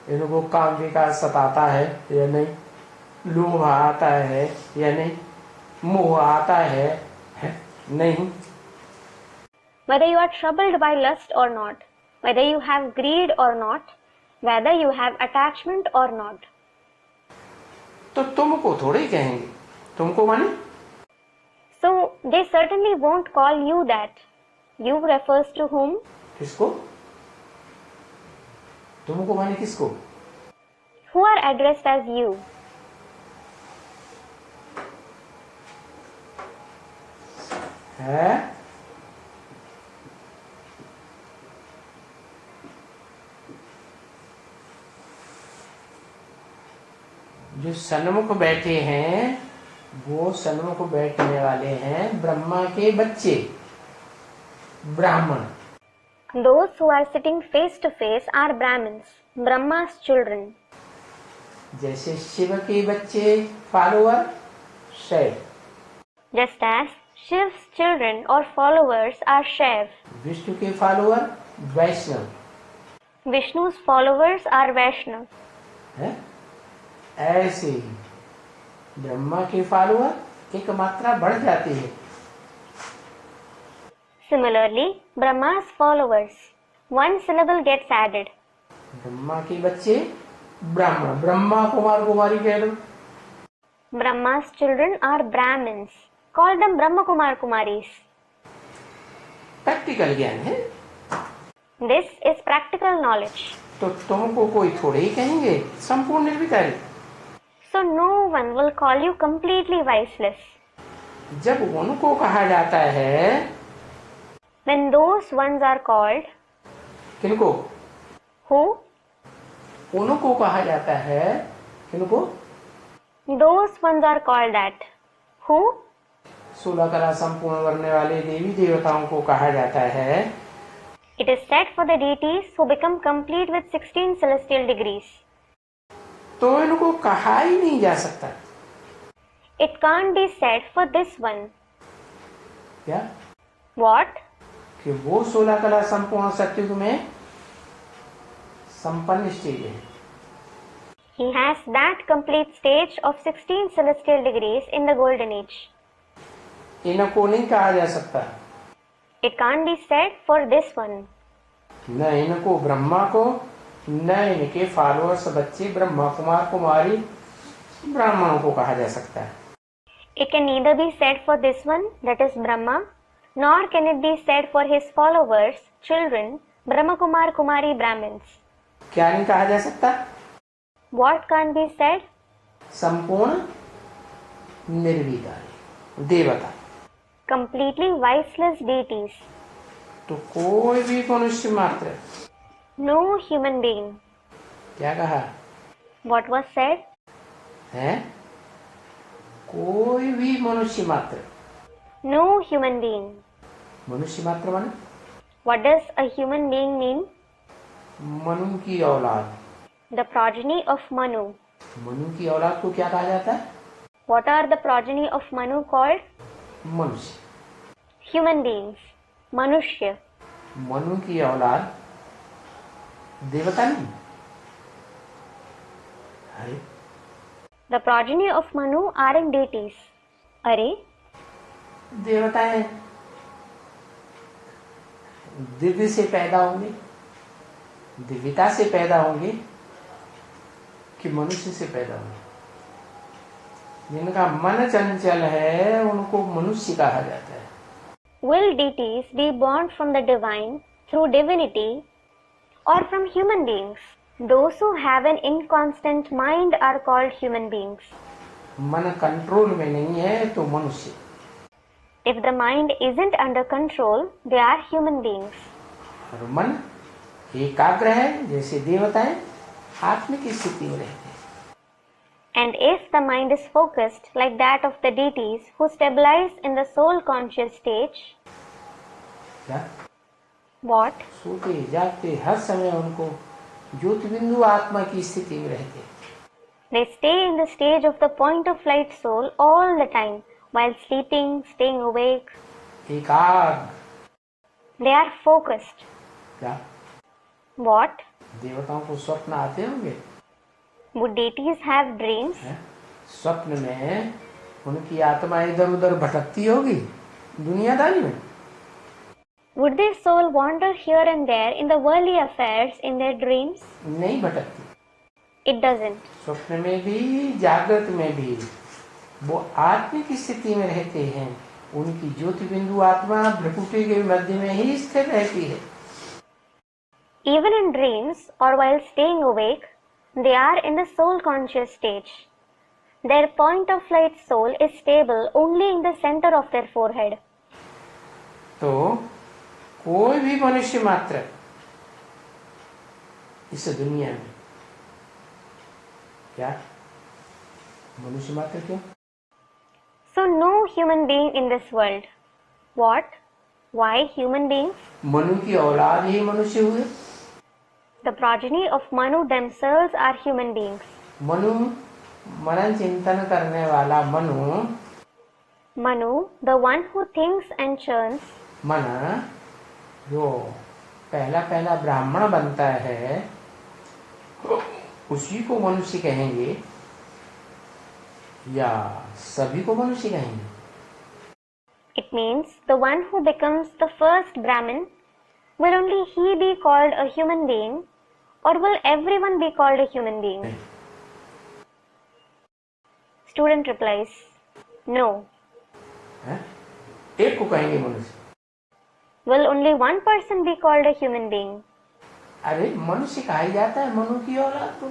इनको काम विकास सताता है या नहीं, लोभ आता है या नहीं, मोह आता है नहीं. Whether you are troubled by lust or not, whether you have greed or not, whether you have attachment or not. तो तुमको थोड़े ही कहेंगे. तुमको माने? So, they certainly won't call you that. You refers to whom? किसको? तुमको माने किसको? Who are addressed as you? है? जो सन्मुख बैठे हैं वो सन्मुख बैठने वाले हैं ब्रह्मा के बच्चे, ब्राह्मण. Those who are sitting face to face are Brahmins, Brahma's children. जैसे शिव के बच्चे फॉलोअर शैव, Just as Shiv's children or followers are Shaiv. Vishnu के follower Vaishnav Vishnu's followers are Vaishnav. है. ऐसे ही ब्रह्मा के फॉलोअर एक मात्रा बढ़ जाती है. Similarly, Brahma's followers, one syllable gets added. Brahma के बच्चे ब्राह्मण, ब्रह्मा कुमार कुमारी कह दो. Brahma's children are Brahmins. Call them Brahma Kumar Kumaris. Practical ज्ञान है. This is practical knowledge. तो तुमको कोई थोड़े ही कहेंगे संपूर्ण निर्विकारी. So no one will call you completely viceless. जब उनको कहा जाता है, When those ones are called, किनको? who? उनको कहा जाता है किनको? Those ones are called that. Who? 16 कला संपूर्ण करने वाले देवी देवताओं को कहा जाता है. It is said for the deities who become complete with 16 celestial degrees. तो इनको कहा ही नहीं जा सकता. It can't be said for this one. क्या? What? कि वो 16 कला संपूर्ण सत्युग में संपन्न स्टेज है. He has that complete stage of 16 celestial degrees in the golden age. इनको नहीं कहा जा सकता. It can't be said for this one. न इनको ब्रह्मा को, न इनके फॉलोअर्स बच्चे ब्रह्मा कुमार कुमारी ब्राह्मणों को कहा जा सकता है. It can neither be said for this one, that is Brahma, nor can it be said for his followers, children, Brahma Kumar Kumari Brahmins. क्या नहीं कहा जा सकता? What can't be said? संपूर्ण निर्विकारी देवता. Completely viceless deities. तो कोई भी मनुष्य मात्र. No human being. क्या कहा What was said? है? कोई भी मनुष्य मात्र. No human being. मनुष्य मात्र माने What does a human being mean? Manu की औलाद. The progeny of Manu. Manu की औलाद को क्या कहा जाता है? What are the progeny of Manu called? मनुष्य. Human beings. Manushya. मनु की औलाद देवता नहीं. अरे The progeny of Manu are in deities. Are? देवता है. दिव्य से पैदा होंगे. दिव्यता से पैदा होंगे कि मनुष्य से पैदा होंगे? जिनका मन चंचल है उनको मनुष्य कहा जाता है। Will deities be born from the divine through divinity or from human beings? Those who have an inconstant mind are called human beings. मन कंट्रोल में नहीं है तो मनुष्य। If the mind isn't under control, they are human beings. और मन एकाग्र है जैसे देवताएं आत्मिक स्थिति में रहते हैं। And if the mind is focused like that of the deities who stabilize in the soul conscious stage, क्या? what? सोते जागते हर समय उनको ज्योतिबिंदु आत्मा की स्थिति में रहते हैं। They stay in the stage of the point of light soul all the time, while sleeping, staying awake. एकाग्र। They are focused. क्या? What? देवताओं को स्वप्न आते होंगे? Would deities have dreams? स्वप्न में उनकी आत्मा इधर उधर भटकती होगी दुनियादारी में? Would their soul wander here and there in the worldly affairs in their dreams? नहीं भटकती। It doesn't. स्वप्न में भी जागृत में भी वो आत्मिक स्थिति में रहते हैं। उनकी ज्योतिबिंदु आत्मा भ्रकुटी के मध्य में ही स्थिर रहती है। Even in dreams or while staying awake, they are in the soul conscious stage. Their point of light soul is stable only in the center of their forehead. तो कोई भी मनुष्य मात्र इस दुनिया में, क्या मनुष्य मात्र क्यों? So no human being in this world. What? Why human beings? Manu की औलाद ही मनुष्य हुए। The progeny of Manu themselves are human beings. Manu मनन चिंतन करने वाला Manu, Manu, the one who thinks and churns, मन जो पहला पहला ब्राह्मण बनता है उसी को मनुष्य कहेंगे या सभी को मनुष्य कहेंगे? it means the one who becomes the first Brahmin, will only he be called a human being or will everyone be called a human being? Student replies, no. एक को कहेंगे मनुष्य। Will only one person be called a human being? अरे मनुष्य कहा ही जाता है मनु की औलाद को।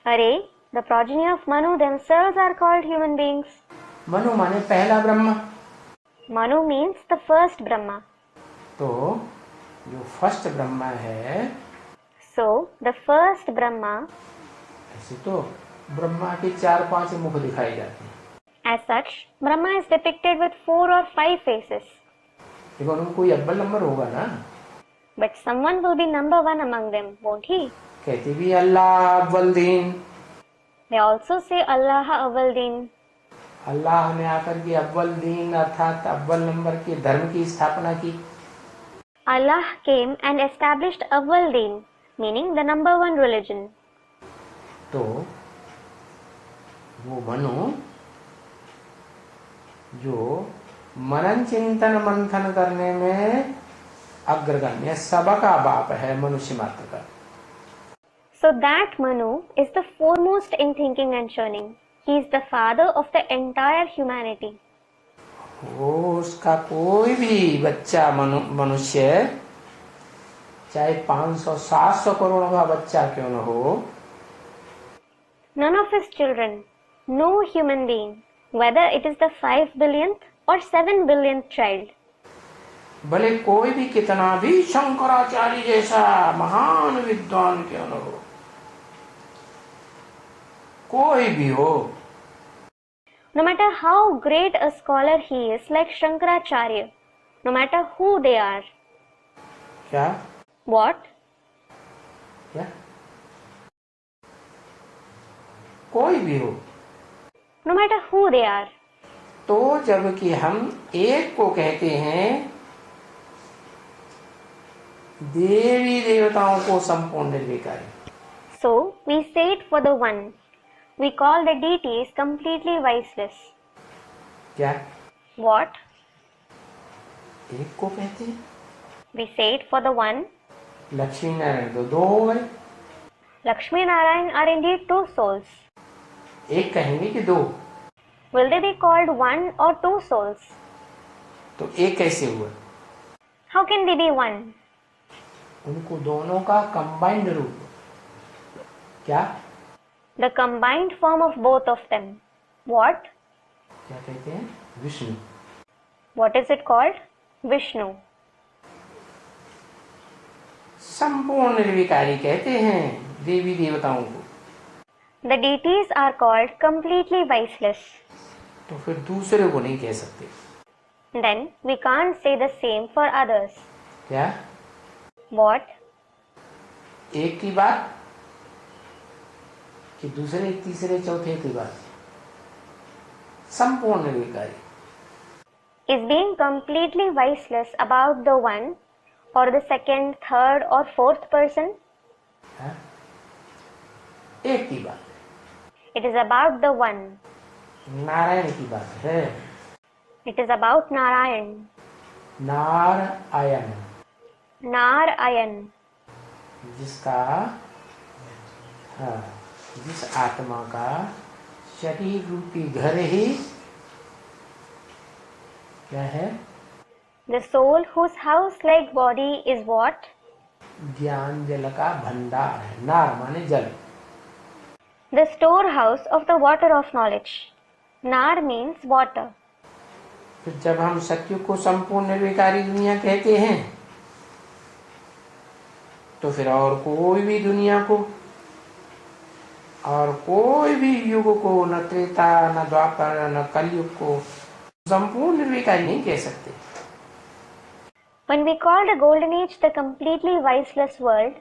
Arey, the progeny of Manu themselves are called human beings. Manu माने पहला Brahma. Manu means the first Brahma. तो जो फर्स्ट ब्रह्मा है, So, the first Brahma, ऐसे तो ब्रह्मा के 4-5 मुख दिखाई जाते हैं। as such, Brahma is depicted with 4 or 5 faces. लेकिन उनको कोई अव्वल नंबर होगा ना? But someone will be number 1 among them, won't he? कहते भी अल्लाह अव्वल दीन। They also say Allah Awwal Din. अल्लाह ने आकर के अव्वल दीन अर्थात अव्वल नंबर के धर्म की स्थापना की। Allah came and established Awwal Din, meaning the number 1 religion. तो वो मनु जो मनन चिंतन मंथन करने में अग्रगण्य सबका बाप है मनुष्य मात्र का। So that Manu is the foremost in thinking and churning. He is the father of the entire humanity. वो उसका कोई भी बच्चा मनुष्य चाहे 500-700 करोड़ का बच्चा क्यों न हो, None of his children, no human being, whether it is the 5 billionth or 7 billionth child, भले कोई भी कितना भी शंकराचार्य जैसा महान विद्वान क्यों न हो, कोई भी हो, no matter how great a scholar he is, like Shankaracharya, no matter who they are. क्या? What? क्या? कोई भी हो, No matter who they are. तो जबकि हम एक को कहते हैं देवी देवताओं को संपूर्ण निर्विकारी। So, we say it for the one. We call the deities completely viceless. क्या? What? एक को कहते हैं We say it for the one. Lakshmi Narayan तो दो हो गए, Lakshmi Narayan are indeed two souls. एक कहेंगे कि दो, Will they be called one or two souls? तो एक कैसे हुआ? How can they be one? उनको दोनों का कंबाइंड रूप, क्या The combined form of both of them. What? क्या कहते हैं? Vishnu. What is it called? Vishnu. संपूर्ण निर्विकारी कहते हैं देवी देवताओं को। The deities are called completely viceless. तो फिर दूसरे को नहीं कह सकते। Then we can't say the same for others. क्या? What? एक की बात कि दूसरे तीसरे चौथे की बात, संपूर्ण निर्विकारी। Is being completely viceless about the one or the second, third or fourth person? हाँ? एक की बात, It is about the one. Narayan की बात है। It is about Narayan. Narayan, Narayan. जिसका, हाँ, जिस आत्मा का शरीर रूपी घर ही क्या है? The soul whose house-like body is what? ज्ञान जल का भंडार है। नार माने जल, The storehouse of the water of knowledge. Nar means water. तो जब हम सत्युग को संपूर्ण निर्विकारी दुनिया कहते हैं तो फिर और कोई भी दुनिया को और कोई भी युग को, न त्रेता न द्वापर न कलयुग को संपूर्ण निर्विकारी नहीं कह सकते। When we call the golden age the completely viceless world,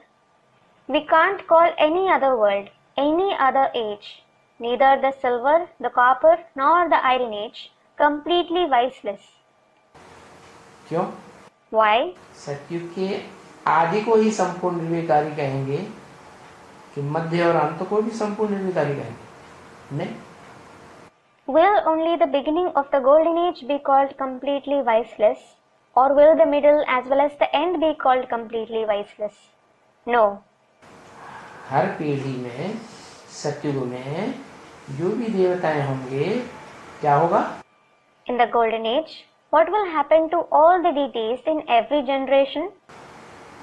we can't call any other world, any other age, neither the silver, the copper, nor the iron age, completely viceless. क्यों? Why? सत्युग के आदि को ही संपूर्ण निर्विकारी कहेंगे कि मध्य और अंत को भी संपूर्ण निर्विकारी कहेंगे? नहीं। Will only the beginning of the golden age be called completely viceless, or will the middle as well as the end be called completely viceless? No. हर पीढ़ी में, सत्युग में जो भी देवताएं होंगे क्या होगा? In the golden age, what will happen to all the deities in every generation?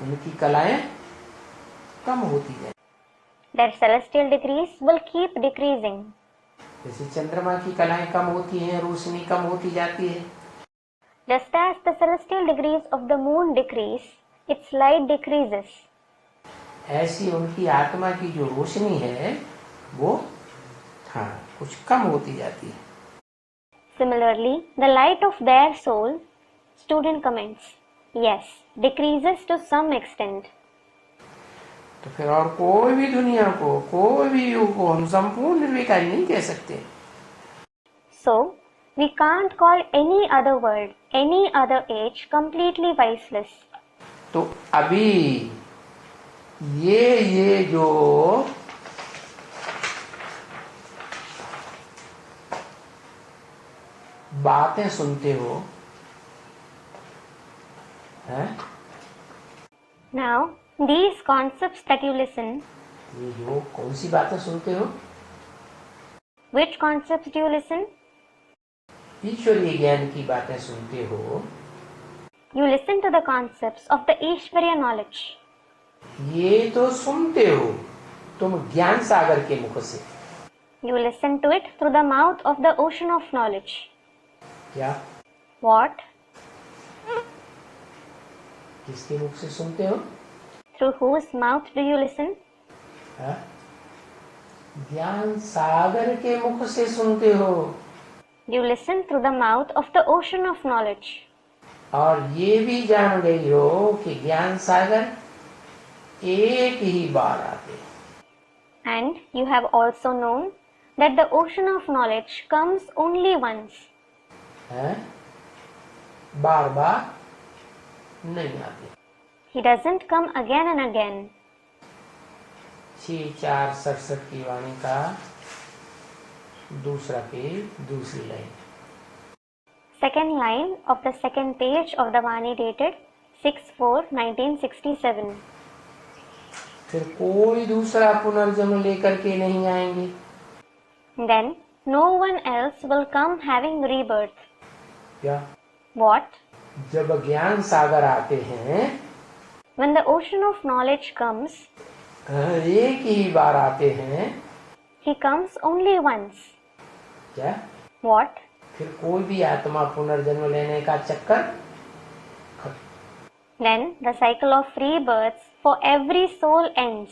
उनकी कलाएं कम होती जाए। Their celestial degrees will keep decreasing. जैसे चंद्रमा की कलाएं कम होती हैं, रोशनी कम होती जाती है। Just as the celestial degrees of the moon decrease, its light decreases. ऐसी उनकी आत्मा की जो रोशनी है वो, हाँ, कुछ कम होती जाती है। Similarly, the light of their soul, student comments, yes, decreases to some extent. तो फिर और कोई भी दुनिया को, कोई भी युग को हम संपूर्ण निर्विकारी नहीं कह सकते। So, we can't call any other world, any other age completely viceless. तो अभी ये जो बातें सुनते हो हैं? Now, these concepts that you listen, ये जो कौन सी बातें सुनते हो? which concepts do you listen? ईश्वरीय ज्ञान की बातें सुनते हो। You listen to the concepts of the Ishvariya knowledge. ये तो सुनते हो तुम ज्ञान सागर के मुख से। You listen to it through the mouth of the ocean of knowledge. क्या? What? किसके मुख से सुनते हो? Through whose mouth do you listen? हाँ? ज्ञान सागर के मुख से सुनते हो। You listen through the mouth of the ocean of knowledge. और ये भी जान गई हो कि ज्ञान सागर एक ही बार आते हैं। And you have also known that the ocean of knowledge comes only once. हैं? बार बार नहीं आते। He doesn't come again and again. 6:4:67 की वाणी का दूसरा पेज, दूसरी line. Second line of the second page of the Vani dated 6/4/1967. फिर कोई दूसरा पुनर्जन्म लेकर के नहीं आएंगे। Then no one else will come having rebirth. क्या? What? जब ज्ञान सागर आते हैं, When the ocean of knowledge comes, एक ही बार आते हैं। he comes only once. क्या? What? फिर कोई भी आत्मा पुनर्जन्म लेने का चक्कर खत्म। Then the cycle of rebirths for every soul ends.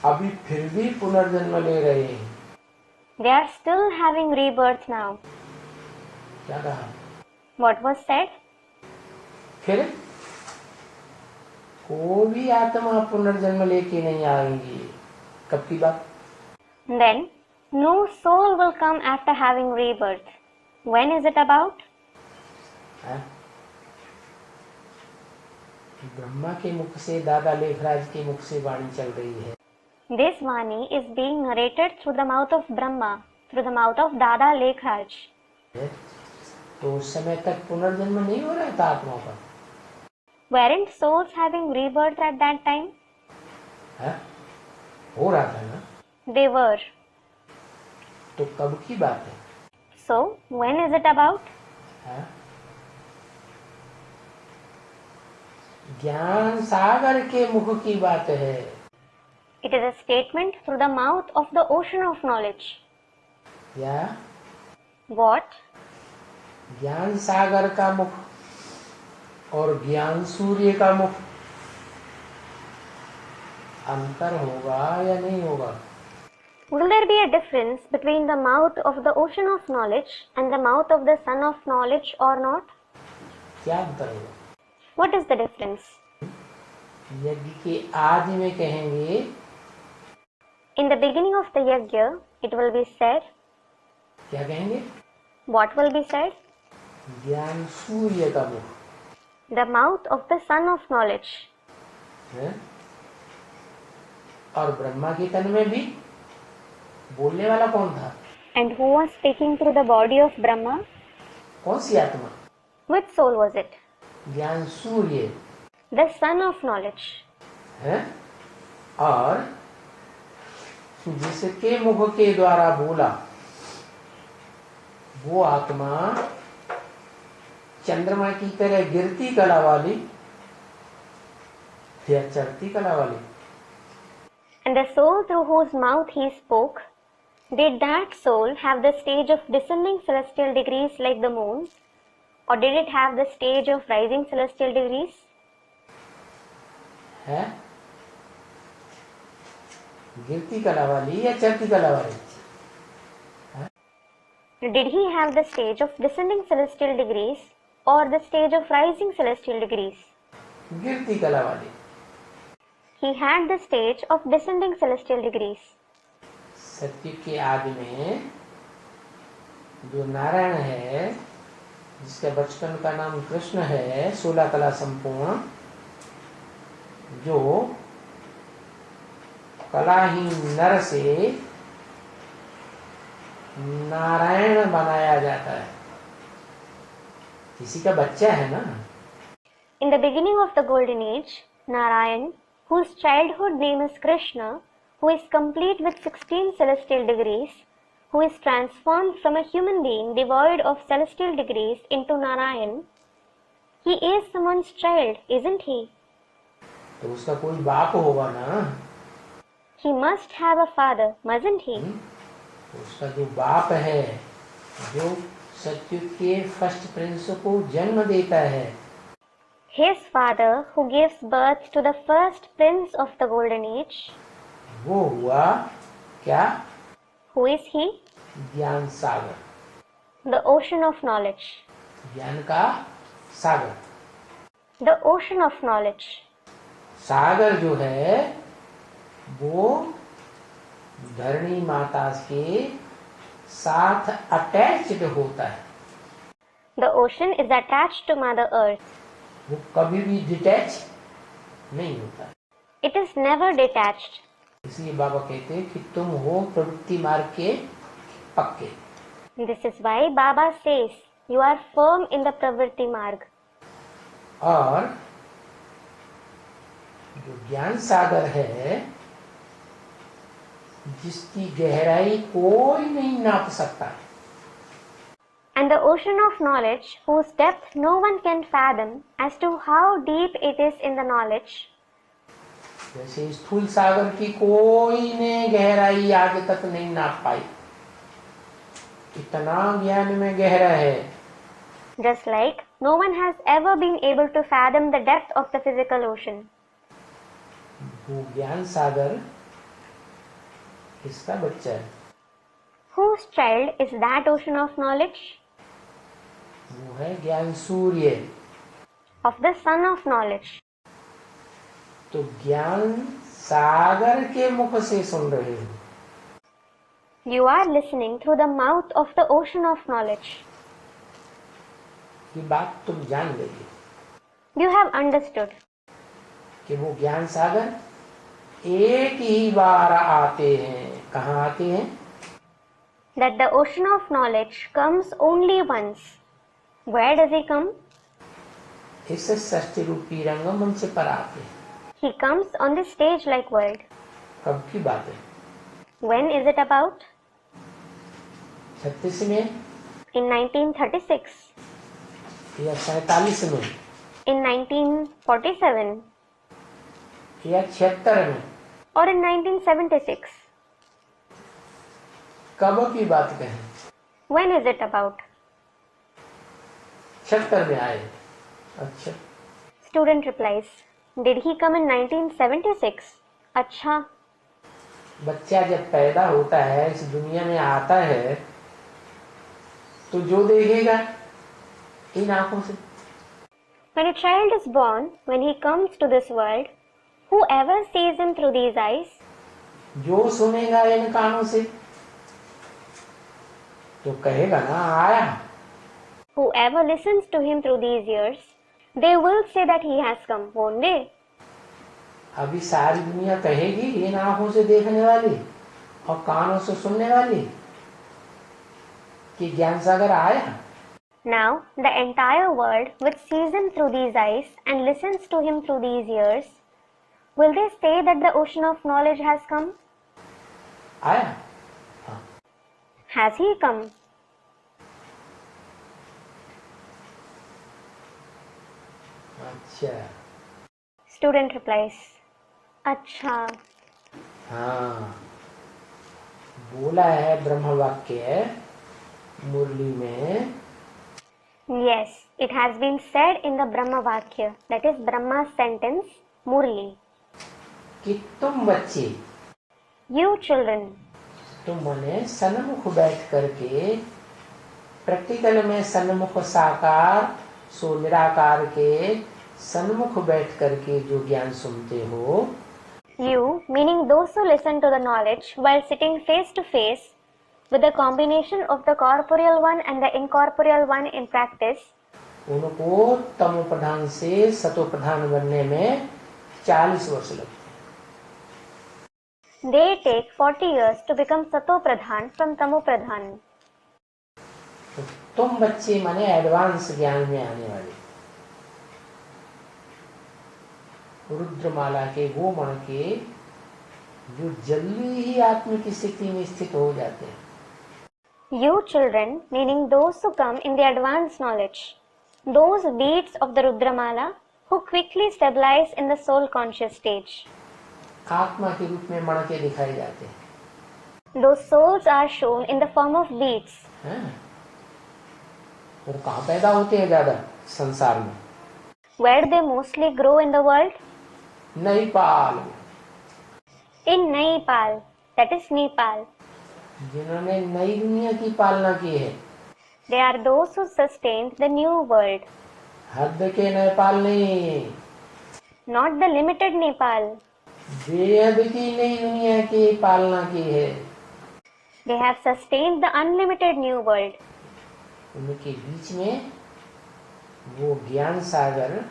अभी फिर भी पुनर्जन्म ले रहे हैं। They are still having rebirth now. क्या कहा? What was said? फिर कोई भी आत्मा पुनर्जन्म लेके नहीं आएंगी। कब की बात? Then no soul will come after having rebirth. When is it about? है? ब्रह्मा के मुख से, दादा लेखराज के मुख से वाणी चल रही है। This Vani is being narrated through the mouth of Brahma, through the mouth of Dada Lekhraj. तो उस समय तक पुनर्जन्म नहीं हो रहा था आत्माओं का। Weren't souls having rebirth at that time? है? हो रहा था ना? They were. तो कब की बात है? So, when is it about? है? ज्ञान सागर के मुख की बात है। It is a statement through the mouth of the ocean of knowledge. या What? ज्ञान सागर का मुख और ज्ञान सूर्य का मुख अंतर होगा या नहीं होगा? Will there be a difference between the mouth of the ocean of knowledge and the mouth of the sun of knowledge or not? क्या अंतर होगा? What is the difference? यज्ञ के आदि में कहेंगे, In the beginning of the yajna, it will be said. क्या कहेंगे? What will be said? ज्ञान सूर्य का मुख The mouth of the sun of knowledge. है? और ब्रह्मा के तन में भी बोलने वाला कौन था? And who was speaking through the body of Brahma? कौन सी आत्मा? Which soul was it? ज्ञान सूर्य The sun of knowledge. है? और जिसके मुख के द्वारा बोला वो आत्मा चंद्रमा की तरह गिरती कला वाली या चढ़ती कला वाली? And the soul through whose mouth he spoke, did that soul have the stage of descending celestial degrees like the moon, or did it have the stage of rising celestial degrees? है? गिरती कला वाली या चढ़ती कला वाली? Did he have the stage of descending celestial degrees or the stage of rising celestial degrees? गिरती कला वाली। He had the stage of descending celestial degrees. सत्य के आदि में जो नारायण है, जिसका बचपन का नाम कृष्ण है, 16 कला संपूर्ण, जो कलाहीन नर से नारायण बनाया जाता है, किसी का बच्चा है ना। In the beginning of the golden age, Narayan, whose childhood name is Krishna, who is complete with 16 celestial degrees, who is transformed from a human being devoid of celestial degrees into Narayan, he is someone's child, isn't he? तो उसका कोई बाप होगा ना। He must have a father, mustn't he? उसका जो बाप है, जो सत्युग के फर्स्ट प्रिंस को जन्म देता है, His father, who gives birth to the first prince of the golden age, वो हुआ क्या? who is he? ज्ञान सागर, The ocean of knowledge. ज्ञान का सागर। The ocean of knowledge. सागर जो है वो धरणी माता के साथ अटैच्ड होता है। The ocean is attached to Mother Earth. वो कभी भी डिटैच नहीं होता। It is never detached. इसलिए बाबा कहते हैं कि तुम हो प्रवृत्ति मार्ग के पक्के। This is why Baba says you are firm in the Pravritti Marg. और जो ज्ञान सागर है, जिसकी गहराई कोई नहीं नाप सकता, and the ocean of knowledge whose depth no one can fathom as to how deep it is in the knowledge. जैसे स्थूल सागर की कोई ने गहराई आगे तक नहीं नाप पाई, इतना ज्ञान में गहरा है. Just like no one has ever been able to fathom the depth of the physical ocean. वो ज्ञान सागर इसका बच्चा है. Whose child is that ocean of knowledge? वो है ज्ञान सूर्य. Of the sun of knowledge. तो ज्ञान सागर के मुख से सुन रहे हो. You are listening through the mouth of the ocean of knowledge. ये बात तुम जान लेगी You have understood कि वो ज्ञान सागर एक ही बार आते हैं. कहाँ आते हैं? that the ocean of knowledge comes only once. Where does he come? इस सृष्टि रूपी रंगमंच पर आते हैं. He comes on the stage like world. कब की बात है? When is it about? 36 में In 1936. या 47 में In 1947. या 76 में. Or in 1976. कब की बात कहें? When is it about? 76 में आए. अच्छा. Student replies, did he come in 1976? अच्छा. बच्चा जब पैदा होता है, इस दुनिया में आता है, तो जो देखेगा इन आंखों से. When a child is born, when he comes to this world, whoever sees him through these eyes, जो सुनेगा इन कानों से, तो कहेगा ना आया. whoever listens to him through these ears, they will say that he has come, won't they? अभी सारी दुनिया कहेगी इन आंखों से देखने वाली और कानों से सुनने वाली कि ज्ञान सागर आया. Now, the entire world which sees him through these eyes and listens to him through these ears, will they say that the ocean of knowledge has come? आया. Has he come? अच्छा. Student replies, अच्छा. हाँ, बोला है ब्रह्म वाक्य मुरली में. Yes, it has been said in the Brahma Vakya, that is Brahma's sentence, Murli. कि तुम बच्चे, You children, तुम मने सन्मुख बैठ करके प्रैक्टिकल में सन्मुख साकार सो निराकार के सन्मुख बैठ करके जो ज्ञान सुनते हो, you, meaning those who listen to the knowledge while sitting face to face with the combination of the corporeal one and the incorporeal one in practice, उनको तमो प्रधान से सतो प्रधान बनने में 40 वर्ष लगते हैं. they take 40 years to become Sato Pradhan from Tamo Pradhan. तो तुम बच्चे माने एडवांस ज्ञान में आने वाले, रुद्रमाला के गोमण के जो जल्दी ही आत्म की स्थिति में स्थित हो जाते हैं. You children, meaning those who come in the advanced knowledge, those beads of the Rudramala who quickly stabilize in the soul conscious stage. आत्मा के रूप में मण के दिखाई जाते हैं. Those souls are shown in the form of beads. हैं? और कहाँ पैदा होते हैं ज्यादा संसार में? Where they mostly grow in the world? Nepal. In Nepal, that is Nepal. जिन्होंने नई दुनिया की पालना की है. They are those who sustained the new world, हद के नेपाल नहीं, not the limited Nepal. बेहद की नई दुनिया की पालना की है. They have sustained the unlimited new world. उनके बीच में वो ज्ञान सागर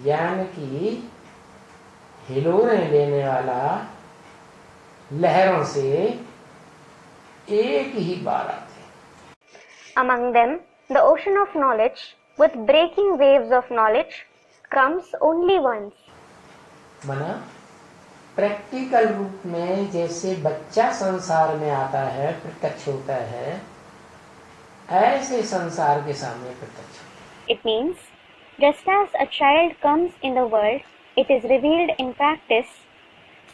ज्ञान की हिलोरें लेने वाला लहरों से एक ही बार आते. Among them, the ocean of knowledge, with breaking waves of knowledge, comes only once. माना प्रैक्टिकल रूप में जैसे बच्चा संसार में आता है, प्रत्यक्ष होता है, ऐसे संसार के सामने प्रत्यक्ष। It means, just as a child comes in the world, it is revealed in practice.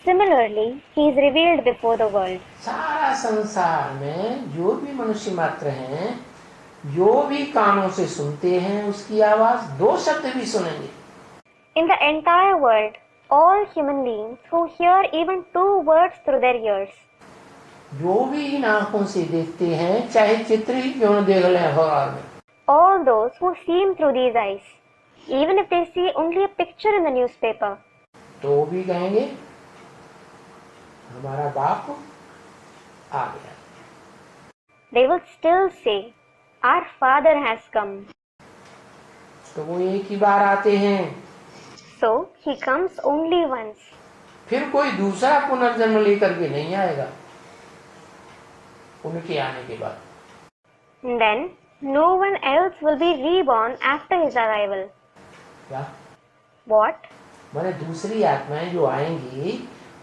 Similarly, he is revealed before the world. सारा संसार में जो भी मनुष्य मात्र हैं, जो भी कानों से सुनते हैं उसकी आवाज, 2 शब्द भी सुनेंगे। In the entire world, all human beings who hear even 2 words through their ears, जो भी इन आंखों से देखते हैं, चाहे चित्र ही क्यों न देख लें अखबार में, all those who see him through these eyes, even if they see only a picture in the newspaper, तो भी कहेंगे हमारा बाप आ गया। they will still say, our father has come. तो वो एक ही बार आते हैं, So he comes only once. फिर कोई दूसरा पुनर्जन्म लेकर के नहीं आएगा उनके आने के बाद। Then no one else will be reborn after his arrival. क्या? What? माने दूसरी आत्माएं जो आएंगी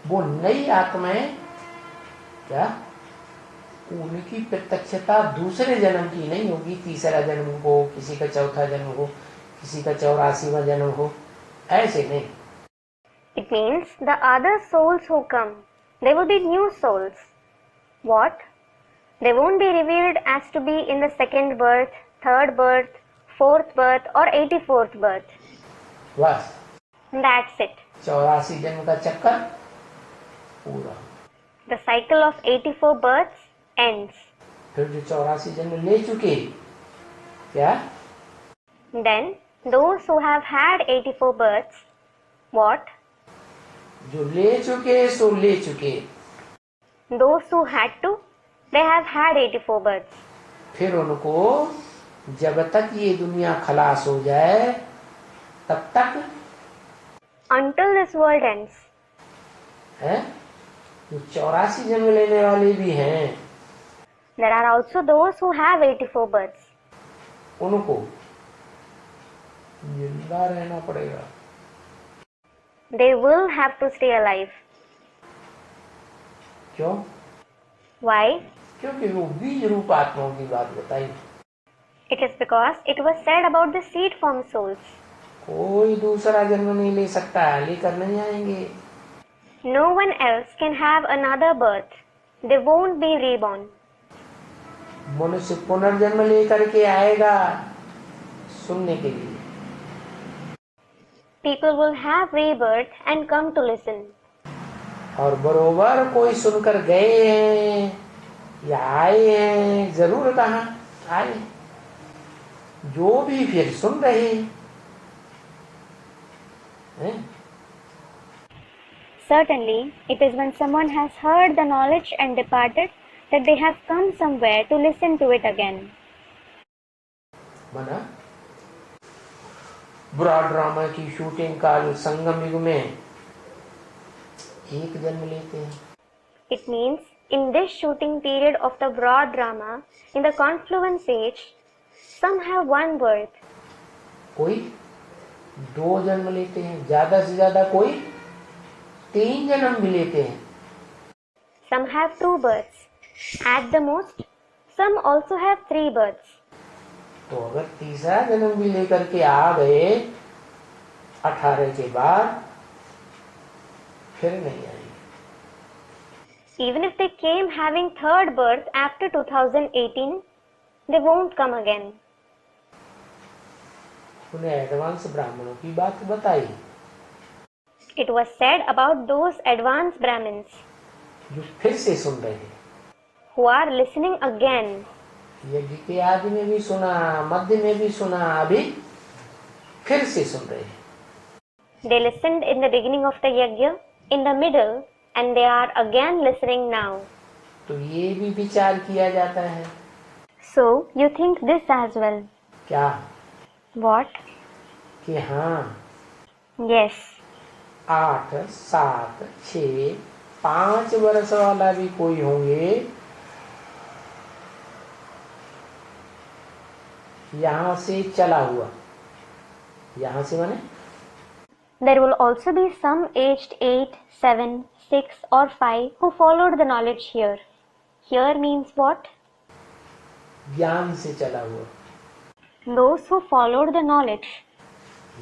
वो नई आत्माएं, क्या उनकी प्रत्यक्षता दूसरे जन्म की नहीं होगी, तीसरा जन्म हो, किसी का चौथा जन्म हो, किसी का 84वां जन्म हो, ऐसे नहीं। It means the other souls who come, they will be new souls. What? They won't be revealed as to be in the 2nd birth, 3rd birth, 4th birth or 84th birth. बस That's it. 84 जन्म का चक्कर पूरा। The cycle of 84 births ends. फिर जो 84 जन्म ले चुके, क्या Then those who have had 84 births, what? जो ले चुके सो ले चुके, Those who had to, they have had 84 births. फिर उनको जब तक ये दुनिया खलास हो जाए तब तक, Until this world ends. है जो 84 जन्म लेने वाले भी हैं, There are also those who have 84 births. उनको जिंदा रहना पड़ेगा। They will have to stay alive. क्यों? Why? क्योंकि वो बीज रूप आत्माओं की बात बताई। It is because it was said about the seed form souls. कोई दूसरा जन्म नहीं ले सकता, लेकर नहीं आएंगे। No one else can have another birth. They won't be reborn. मनुष्य पुनर्जन्म लेकर के आएगा सुनने के लिए। People will have rebirth and come to listen. और बरोबर कोई सुनकर गए हैं या आए हैं, जरूर कहा आए, जो भी फिर सुन रहे हैं। Certainly, it is when someone has heard the knowledge and departed that they have come somewhere to listen to it again. माना ब्रॉड ड्रामा की शूटिंग काल संगम युग में एक जन्म लेते हैं। It means in this shooting period of the broad drama, in the confluence age, some have one birth. कोई 2 जन्म लेते हैं, ज्यादा से ज्यादा कोई 3 जन्म भी लेते हैं। Some have 2 births. At the most, some also have 3 births. तो अगर तीसरा जन्म भी लेकर के आ गए 18 के बाद, फिर नहीं आएंगे। Even if they came having 3rd birth after 2018, they won't come again. उन्हें एडवांस ब्राह्मणों की बात बताई। It was said about those advanced Brahmins जो फिर से सुन रहे हैं, who are listening again. यज्ञ के आदि में भी सुना, मध्य में भी सुना, अभी फिर से सुन रहे हैं। They listened in the beginning of the yajna, in the middle, and they are again listening now. तो ये भी विचार किया जाता है। So, you think this as well. क्या? What? कि हाँ Yes. 8, 7, 6, 5 वर्ष वाला भी कोई होंगे, यहाँ से चला हुआ, यहाँ से माने There will also be some aged 8, 7, 6 or 5 who followed the knowledge here. Here means what? ज्ञान से चला हुआ. Those who followed the knowledge.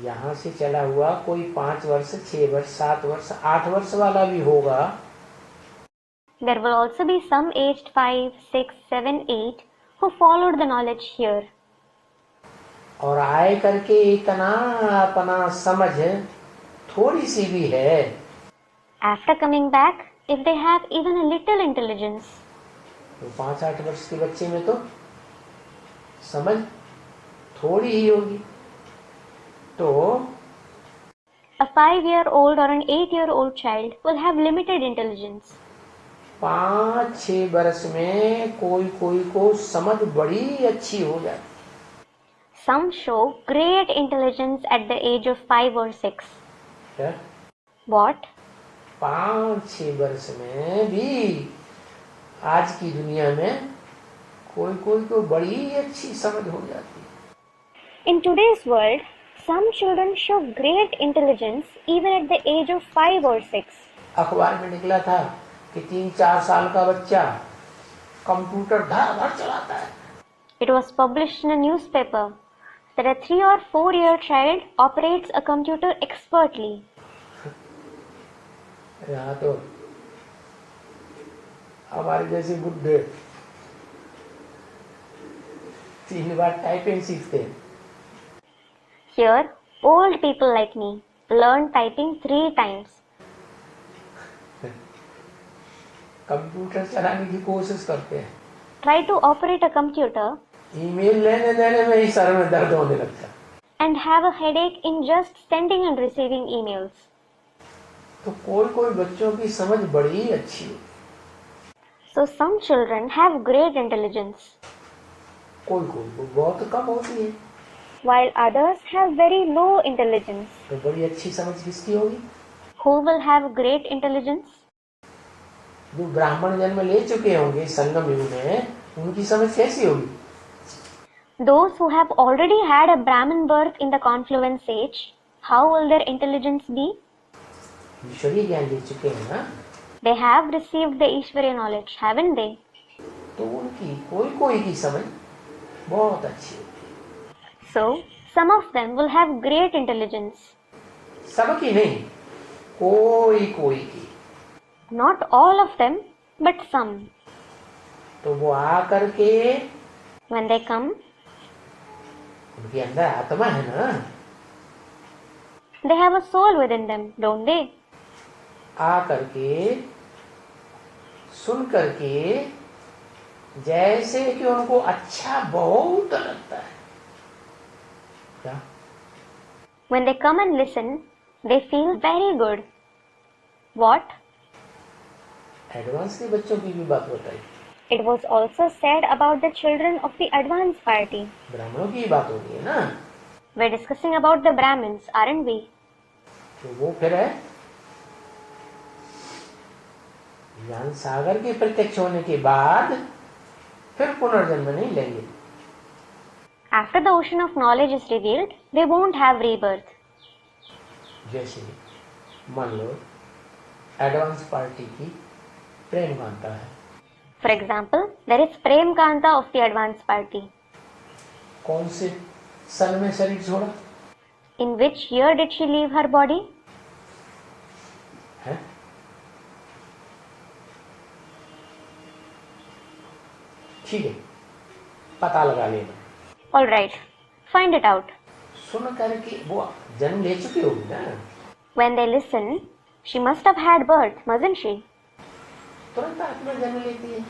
यहाँ से चला हुआ कोई 5 वर्ष, 6 वर्ष, 7 वर्ष, 8 वर्ष वाला भी होगा. There will also be some aged 5, 6, 7, 8 who followed the knowledge here. और आए करके इतना अपना समझ थोड़ी सी भी है. After coming back, if they have even a little intelligence, तो 5-8 वर्ष के बच्चे में तो समझ थोड़ी ही होगी. तो a 5-year-old or an 8-year-old child will have limited intelligence. 5-6 वर्ष में कोई कोई को समझ बड़ी अच्छी हो जाती. Some show great intelligence at the age of 5 or 6. है? What? 5-6 वर्ष में भी आज की दुनिया में कोई कोई को बड़ी अच्छी समझ हो जाती. In today's world, some children show great intelligence even at the age of 5 or 6. अखबार में निकला था कि 3-4 साल का बच्चा कंप्यूटर धड़ चलाता है. It was published in a newspaper that a 3 or 4-year child operates a computer expertly. यहाँ तो हमारे जैसे बुढ़े 3 बार टाइपिंग सीखते हैं. Here, old people like me learn typing 3 times. Computer चलाने की कोशिश करते हैं. Try to operate a computer email लेने देने में ही सर में दर्द होने लगता है. and have a headache in just sending and receiving emails. तो कोई कोई बच्चों की समझ बड़ी अच्छी होती. So some children have great intelligence, कोई कोई को बहुत कम होती है. while others have very low intelligence. तो बड़ी अच्छी समझ किसकी होगी? Who will have great intelligence? जो ब्राह्मण जन्म ले चुके होंगे संगम युग में, उनकी समझ कैसी होगी? Those who have already had a Brahmin birth in the confluence age, how will their intelligence be? ईश्वरीय ज्ञान ले चुके हैं ना, They have received the Ishwarya knowledge, haven't they? तो उनकी कोई कोई की समझ बहुत अच्छी होती है. So, some of them will have great intelligence. सबकी नहीं, कोई कोई की. Not all of them, but some. तो वो आ करके When they come, उनके अंदर आत्मा है ना, they have a soul within them, don't they? आ करके सुन करके जैसे कि उनको अच्छा बहुत लगता है. क्या? When they come and listen, they feel very good. What? Advance के बच्चों की भी बात बताई. It was also said about the children of the advanced party. ब्राह्मणों की बात हो रही है ना, We're discussing about the Brahmins, aren't we? तो वो फिर है ज्ञान सागर के प्रत्यक्ष होने के बाद फिर पुनर्जन्म नहीं लेंगे. After the ocean of knowledge is revealed, they won't have rebirth. जैसे मान लो एडवांस पार्टी की प्रेम कांता है. For example, there is Prem Kanta of the advanced party. कौन से सन में शरीर छोड़ा In which year did she leave her body? है? ठीक है, पता लगा लेना. Alright, find it out. सुन करके वो जन्म ले चुकी होगी ना, When they listen, she must have had birth, mustn't she? तुरंत आत्मा जन्म लेती है.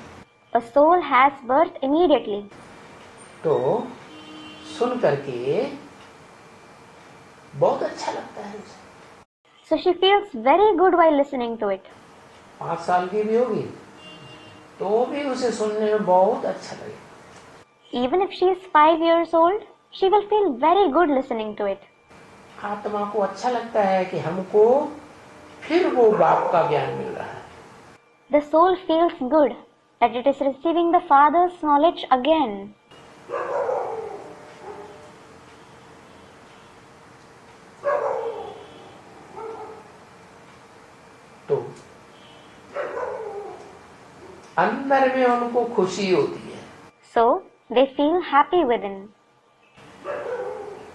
A soul has birth immediately. तो सुन करके बहुत अच्छा लगता है उसे. So she feels very good while listening to it. 5 साल की भी होगी तो भी उसे सुनने में बहुत अच्छा लगेगा. Even if she is 5 years old, she will feel very good listening to it. आत्मा को अच्छा लगता है कि हमको फिर वो बाप का ज्ञान मिल रहा है. The soul feels good that it is receiving the Father's knowledge again. तो अंदर में उनको खुशी होती है। So they feel happy within.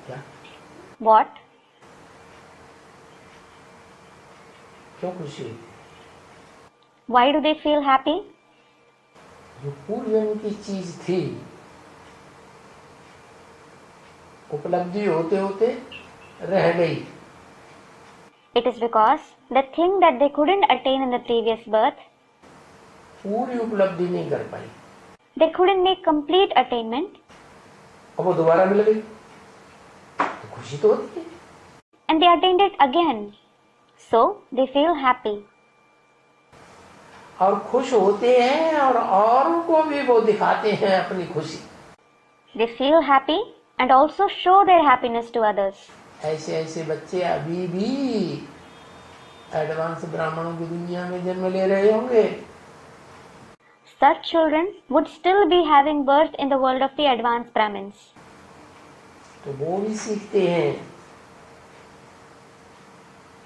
क्या? What? क्यों खुशी होती है? Why do they feel happy? जो पूर्व जन्म की चीज थी, उपलब्धि होते होते रह गई। It is because the thing that they couldn't attain in the previous birth, पूरी उपलब्धि नहीं कर पाई, they couldn't make complete attainment, अब वो दोबारा मिल गई तो खुशी तो होती है। and they attained it again. So they feel happy. और खुश होते हैं और औरों को भी वो दिखाते हैं अपनी खुशी। They feel happy and also show their happiness to others. ऐसे ऐसे बच्चे अभी भी एडवांस ब्राह्मणों की दुनिया में जन्म ले रहे होंगे। Such children would still be having birth in the world of the advanced Brahmins. तो वो भी सीखते हैं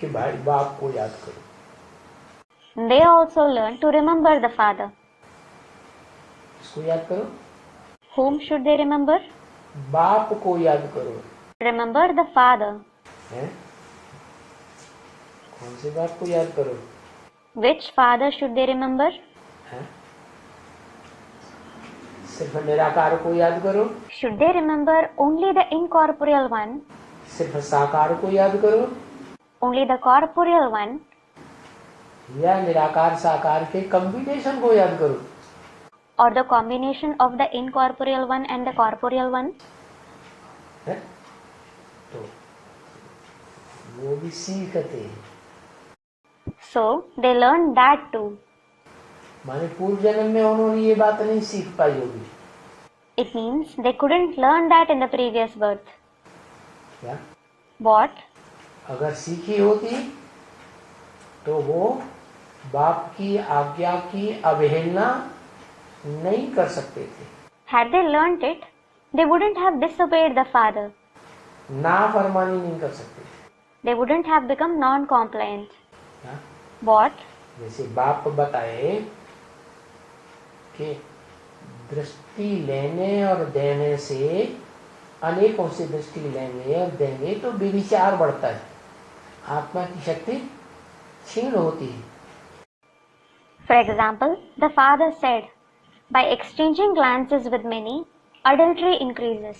कि भाई बाप को याद करो। They also learn to remember the father. इसको याद करो। Whom should they remember? बाप को याद करो। Remember the father. हैं? कौन से बाप को याद करो? Which father should they remember? हैं? सिर्फ निराकार को याद करो? Should they remember only the incorporeal one? सिर्फ साकार को याद करो? Only the corporeal one? या निराकार साकार के कॉम्बिनेशन को याद करो? Or the combination of the incorporeal one and the corporeal one? है? तो वो भी सीखते हैं। So they learn that too. माने पूर्व जन्म में उन्होंने ये बात नहीं सीख पाई होगी। It means they couldn't learn that in the previous birth. क्या? What? अगर सीखी होती तो वो बाप की आज्ञा की अवहेलना नहीं कर सकते थे। Had they learnt it, they wouldn't have disobeyed the father. नाफरमानी नहीं कर सकते थे। They wouldn't have become non-compliant. क्या? What? जैसे बाप बताए कि दृष्टि लेने और देने से अनेकों से दृष्टि लेंगे और देंगे तो विविचार बढ़ता है, आत्मा की शक्ति क्षीण होती है। For example, the father said, by exchanging glances with many, adultery increases,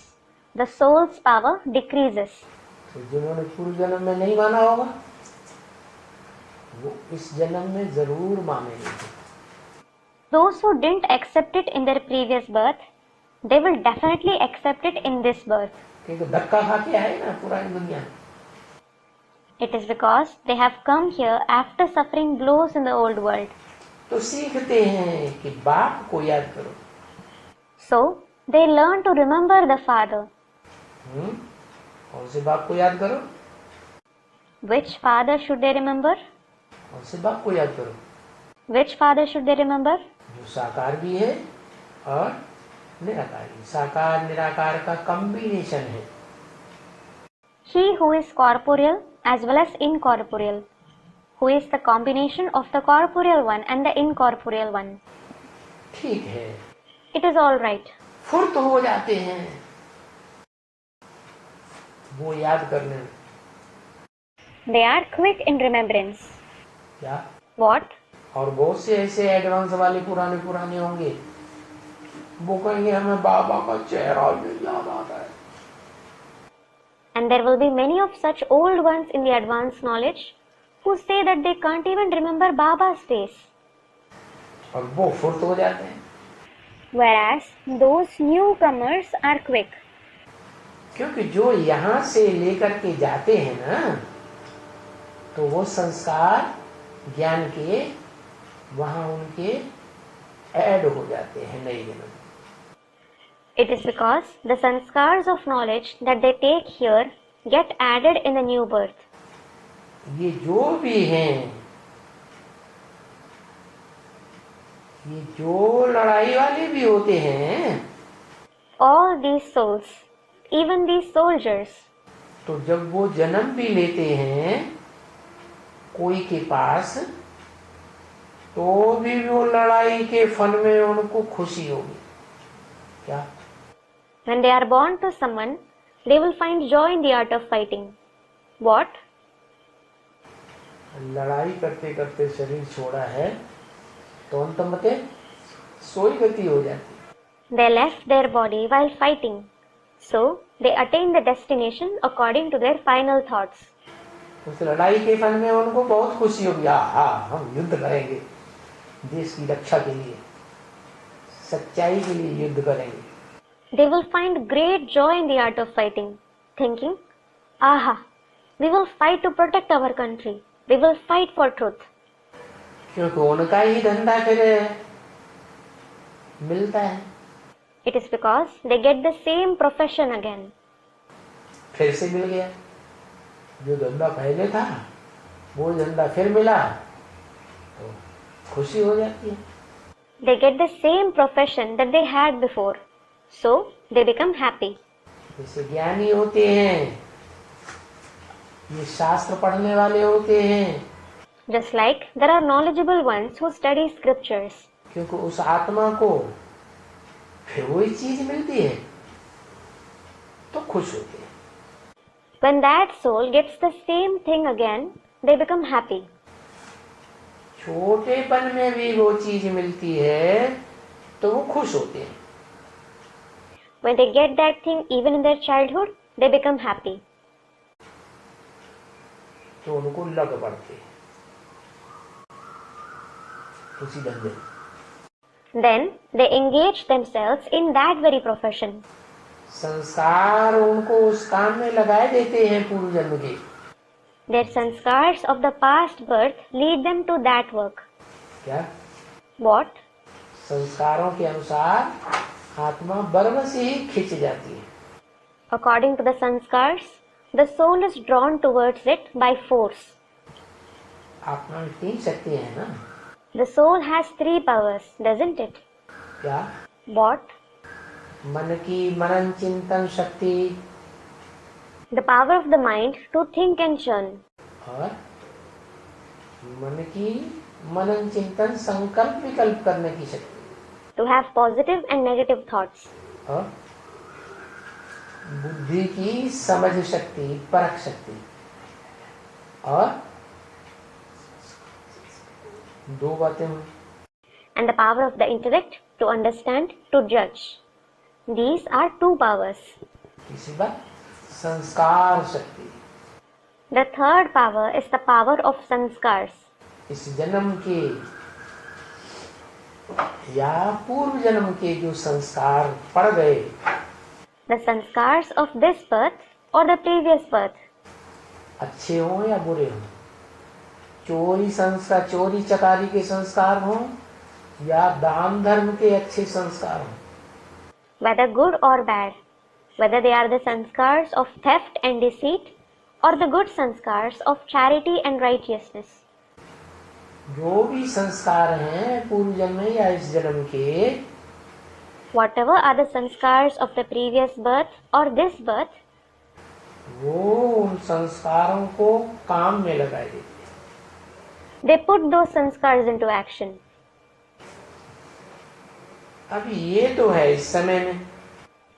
the soul's power decreases. तो जिन्होंने पूर्व जन्म में नहीं माना होगा वो इस जन्म में जरूर मानेंगे। Those who didn't accept it in their previous birth, they will definitely accept it in this birth. क्योंकि धक्का खा के आए ना पुरानी दुनिया में। It is because they have come here after suffering blows in the old world. तो सीखते हैं कि बाप को याद करो। So they learn to remember the father. कौन से बाप को याद करो? Which father should they remember? कौन से बाप को याद करो? Which father should they remember? जो साकार भी है और निराकार भी। साकार निराकार का कॉम्बिनेशन है। He who is corporeal as well as incorporeal, who is the combination of the corporeal one and the incorporeal one. ठीक है, It is all right. फुर्त हो जाते हैं वो याद करने में। They are quick in remembrance. क्या? What? और बहुत से ऐसे एडवांस वाले पुराने होंगे, वो कहेंगे हमें बाबा का चेहरा भी याद आता है। And there will be many of such old ones in the advanced knowledge who say that they can't even remember Baba's face. और वो फुर्त हो जाते हैं। Whereas those newcomers are quick. क्योंकि जो यहाँ से लेकर के जाते हैं ना, तो वो संस्कार ज्ञान के वहाँ उनके ऐड हो जाते हैं नए जन्म। It is because the sanskars of knowledge that they take here get added in the new birth. ये जो भी हैं, ये जो लड़ाई वाले भी होते हैं, All these souls, even these soldiers, तो जब वो जन्म भी लेते हैं कोई के पास, तो भी वो लड़ाई के फन में उनको खुशी होगी। क्या? When they are born to someone, they will find joy in the art of fighting. What? लड़ाई करते करते शरीर छोड़ा है तो अंत में सोई गति हो जाती। They left their body while fighting, so they attain the destination according to their final thoughts. उस लड़ाई के फन में उनको बहुत खुशी होगी। हम युद्ध करेंगे, देश की रक्षा के लिए, सच्चाई के लिए युद्ध करेंगे। They will find great joy in the art of fighting, thinking, aha, we will fight to protect our country. We will fight for truth. क्योंकि उनका ही धंधा फिर मिलता है। It is because they get the same profession again. फिर से मिल गया, जो धंधा पहले था वो धंधा फिर मिला तो खुशी हो जाती है। They get the same profession that they had before, so they become happy. जैसे ज्ञानी होते हैं, ये शास्त्र पढ़ने वाले होते हैं, Just like there are knowledgeable ones who study scriptures. क्योंकि उस आत्मा को फिर वही चीज मिलती है तो खुश होते हैं। When that soul gets the same thing again, they become happy. छोटेपन में भी वो चीज मिलती है तो वो खुश होते हैं। When they get that thing even in their childhood, they become happy. तो उनको लग पड़ते हैं उसी धंधे में। Then they engage themselves in that very profession. संस्कार उनको उस काम में लगाए देते हैं पूर्व जन्म के। Their sanskars of the past birth lead them to that work. क्या? What? संस्कारों के अनुसार आत्मा बर्म से ही खिंच जाती है। According to the sanskars, the soul is drawn towards it by force. आत्मा में 3 शक्ति है ना? The soul has 3 powers, doesn't it? क्या? What? मन की मनन चिंतन शक्ति The power of the mind to think and churn. और मन की मनन चिंतन संकल्प विकल्प करने की शक्ति। To have positive and negative thoughts. और बुद्धि की समझ शक्ति, परख शक्ति। और 2 बातें हुई। And the power of the intellect to understand, to judge. These are 2 powers. तीसरी बात संस्कार शक्ति। The third power is the power of sanskars. इस जन्म के या पूर्व जन्म के जो संस्कार पड़ गए, The sanskars of this birth or the previous birth. अच्छे हों या बुरे हों, चोरी संस्कार, चोरी चकारी के संस्कार हों या दान धर्म के अच्छे संस्कार हों, Whether good or bad, whether they are the sanskars of theft and deceit or the good sanskars of charity and righteousness. जो भी संस्कार हैं पूर्व जन्म या इस जन्म के, Whatever are the sanskars of the previous birth or this birth, वो उन संस्कारों को काम में लगाए देते हैं। they put those sanskars into action. अभी ये तो है इस समय में।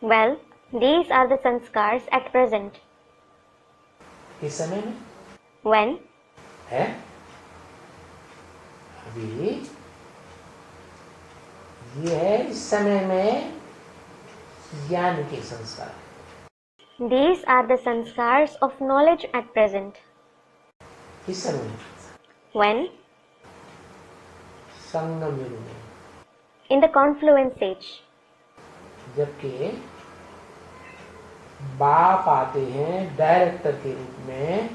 Well, these are the sanskars at present. इस समय में When? है अभी ये है इस समय में ज्ञान के संस्कार। These are the sanskars of knowledge at present. इस समय में When? संगम युग में, In the confluence age. जबकि बाप आते हैं डायरेक्टर के रूप में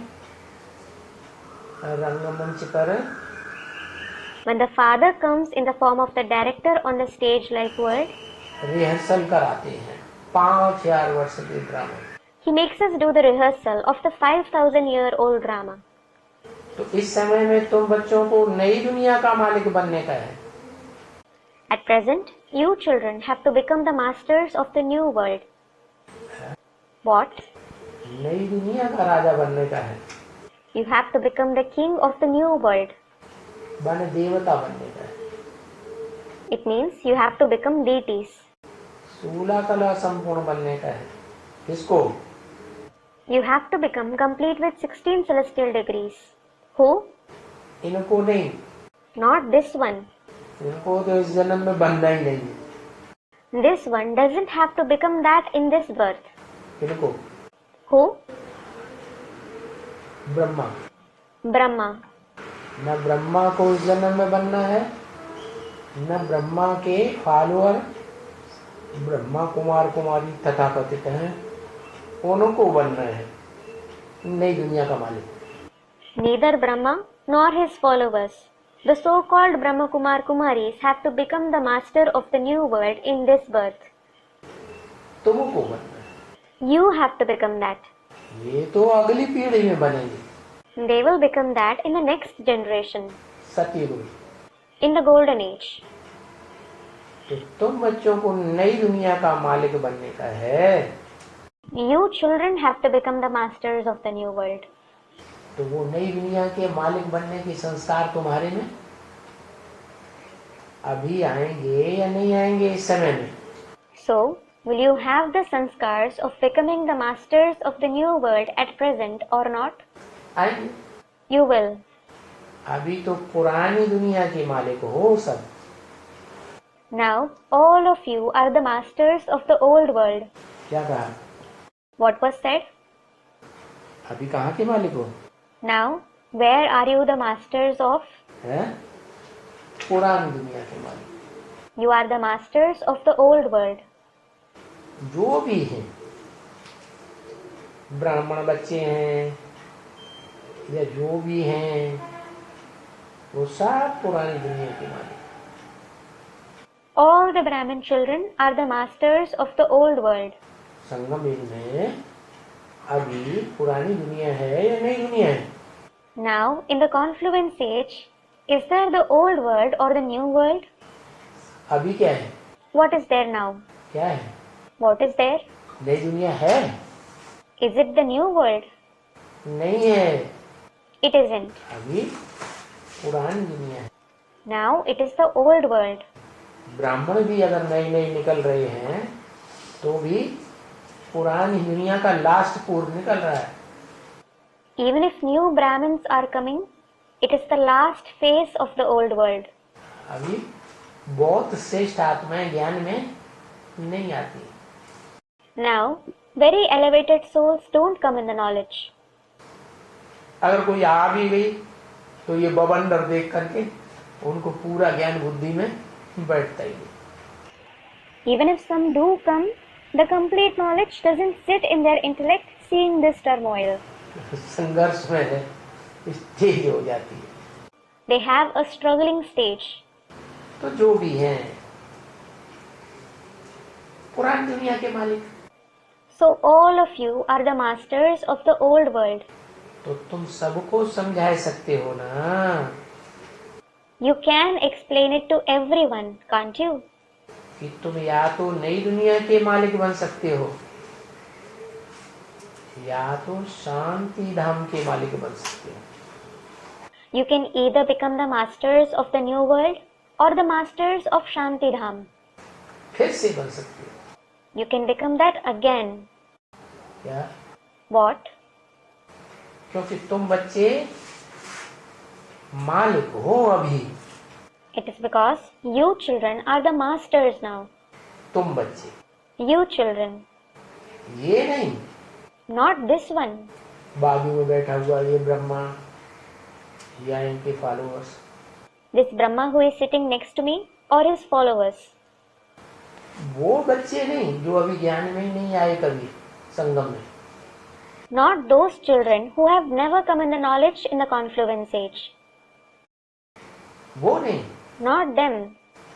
रंगमंच पर। When the father comes in the form of the director on the stage like world, rehearsal कराते हैं 5000 वर्ष के drama. he makes us do the rehearsal of the 5,000-year-old drama. तो इस समय में तुम बच्चों को नई दुनिया का मालिक बनने का है। At present, you children have to become the masters of the new world. What? नई दुनिया का राजा बनने का है। You have to become the king of the new world. बने देवता बनने का है। It means you have to become deities. स्थूला कला संपूर्ण बनने का है। किसको? You have to become complete with 16 celestial degrees. Who? इनको नहीं, Not this one. इनको तो इस जन्म में बनना ही नहीं है। This one doesn't have to become that in this birth. इनको? Who? ब्रह्मा। Brahma. न ब्रह्मा को इस जन्म में बनना है, न ब्रह्मा के फॉलोअर ब्रह्मा कुमार कुमारी तथाकथित हैं, उनको बनना है नई दुनिया का मालिक। Neither Brahma nor his followers, the so-called Brahma Kumar Kumaris, have to become the master of the new world in this birth. तुमको बनना है। You have to become that. ये तो अगली पीढ़ी में बनेंगे। They will become that in the next generation, सतयुग में। in the golden age. तो तुम बच्चों को नई दुनिया का मालिक बनने का है। You children have to become the masters of the new world. तो वो नई दुनिया के मालिक बनने के संस्कार तुम्हारे में अभी आएंगे या नहीं आएंगे इस समय में? So, will you have the sanskars of becoming the masters of the new world at present or not? आएंगे। You will. अभी तो पुरानी दुनिया के मालिक हो सब। Now, all of you are the masters of the old world. क्या कहा? What was said? अभी कहाँ के मालिक हो? Now, where are you the masters of? हैं? पुरानी दुनिया के मालिक। You are the masters of the old world. जो भी हैं, ब्राह्मण बच्चे हैं या जो भी हैं, वो सब पुरानी दुनिया के मालिक। All the Brahmin children are the masters of the old world. संगम युग में अभी पुरानी दुनिया है या नई दुनिया है? Now, in the confluence age, is there the old world or the new world? अभी क्या है? What is there now? क्या है? What is there? नई दुनिया है? Is it the new world? नहीं है, It isn't. अभी पुरानी दुनिया है। Now, it is the old world. ब्राह्मण भी अगर नए नए निकल रहे हैं तो भी पुरानी दुनिया का लास्ट पूर्व निकल रहा है। Even if new Brahmins are coming, it is the last phase of the old world. अभी बहुत श्रेष्ठ आत्माएं ज्ञान में नहीं आती। Now, very elevated souls don't come in the knowledge. अगर कोई आ भी गई तो ये बवंडर देख करके उनको पूरा ज्ञान बुद्धि में बैठता ही नहीं। Even if some do come, the complete knowledge doesn't sit in their intellect seeing this turmoil. संघर्ष में स्टेज हो जाती है। They have a struggling stage. तो जो भी हैं पुरानी दुनिया के मालिक। So all of you are the masters of the old world. तो तुम सबको समझा सकते हो ना You can explain it to everyone, can't you? कि तुम या तो नई दुनिया के मालिक बन सकते हो या तो शांति धाम के मालिक बन सकते हो। You can either become the masters of the new world or the masters of Shanti Dham. फिर से बन सकते हो। You can become that again. क्या? What? क्योंकि तुम बच्चे मालिक हो अभी। It is because you children are the masters now. तुम बच्चे, You children. ये नहीं Not this one. बाजू में बैठा हुआ ये ब्रह्मा या इनके followers. This Brahma who is sitting next to me or his followers. वो बच्चे नहीं जो अभी ज्ञान में ही नहीं आए कभी संगम में। Not those children who have never come in the knowledge in the confluence age. वो नहीं, Not them.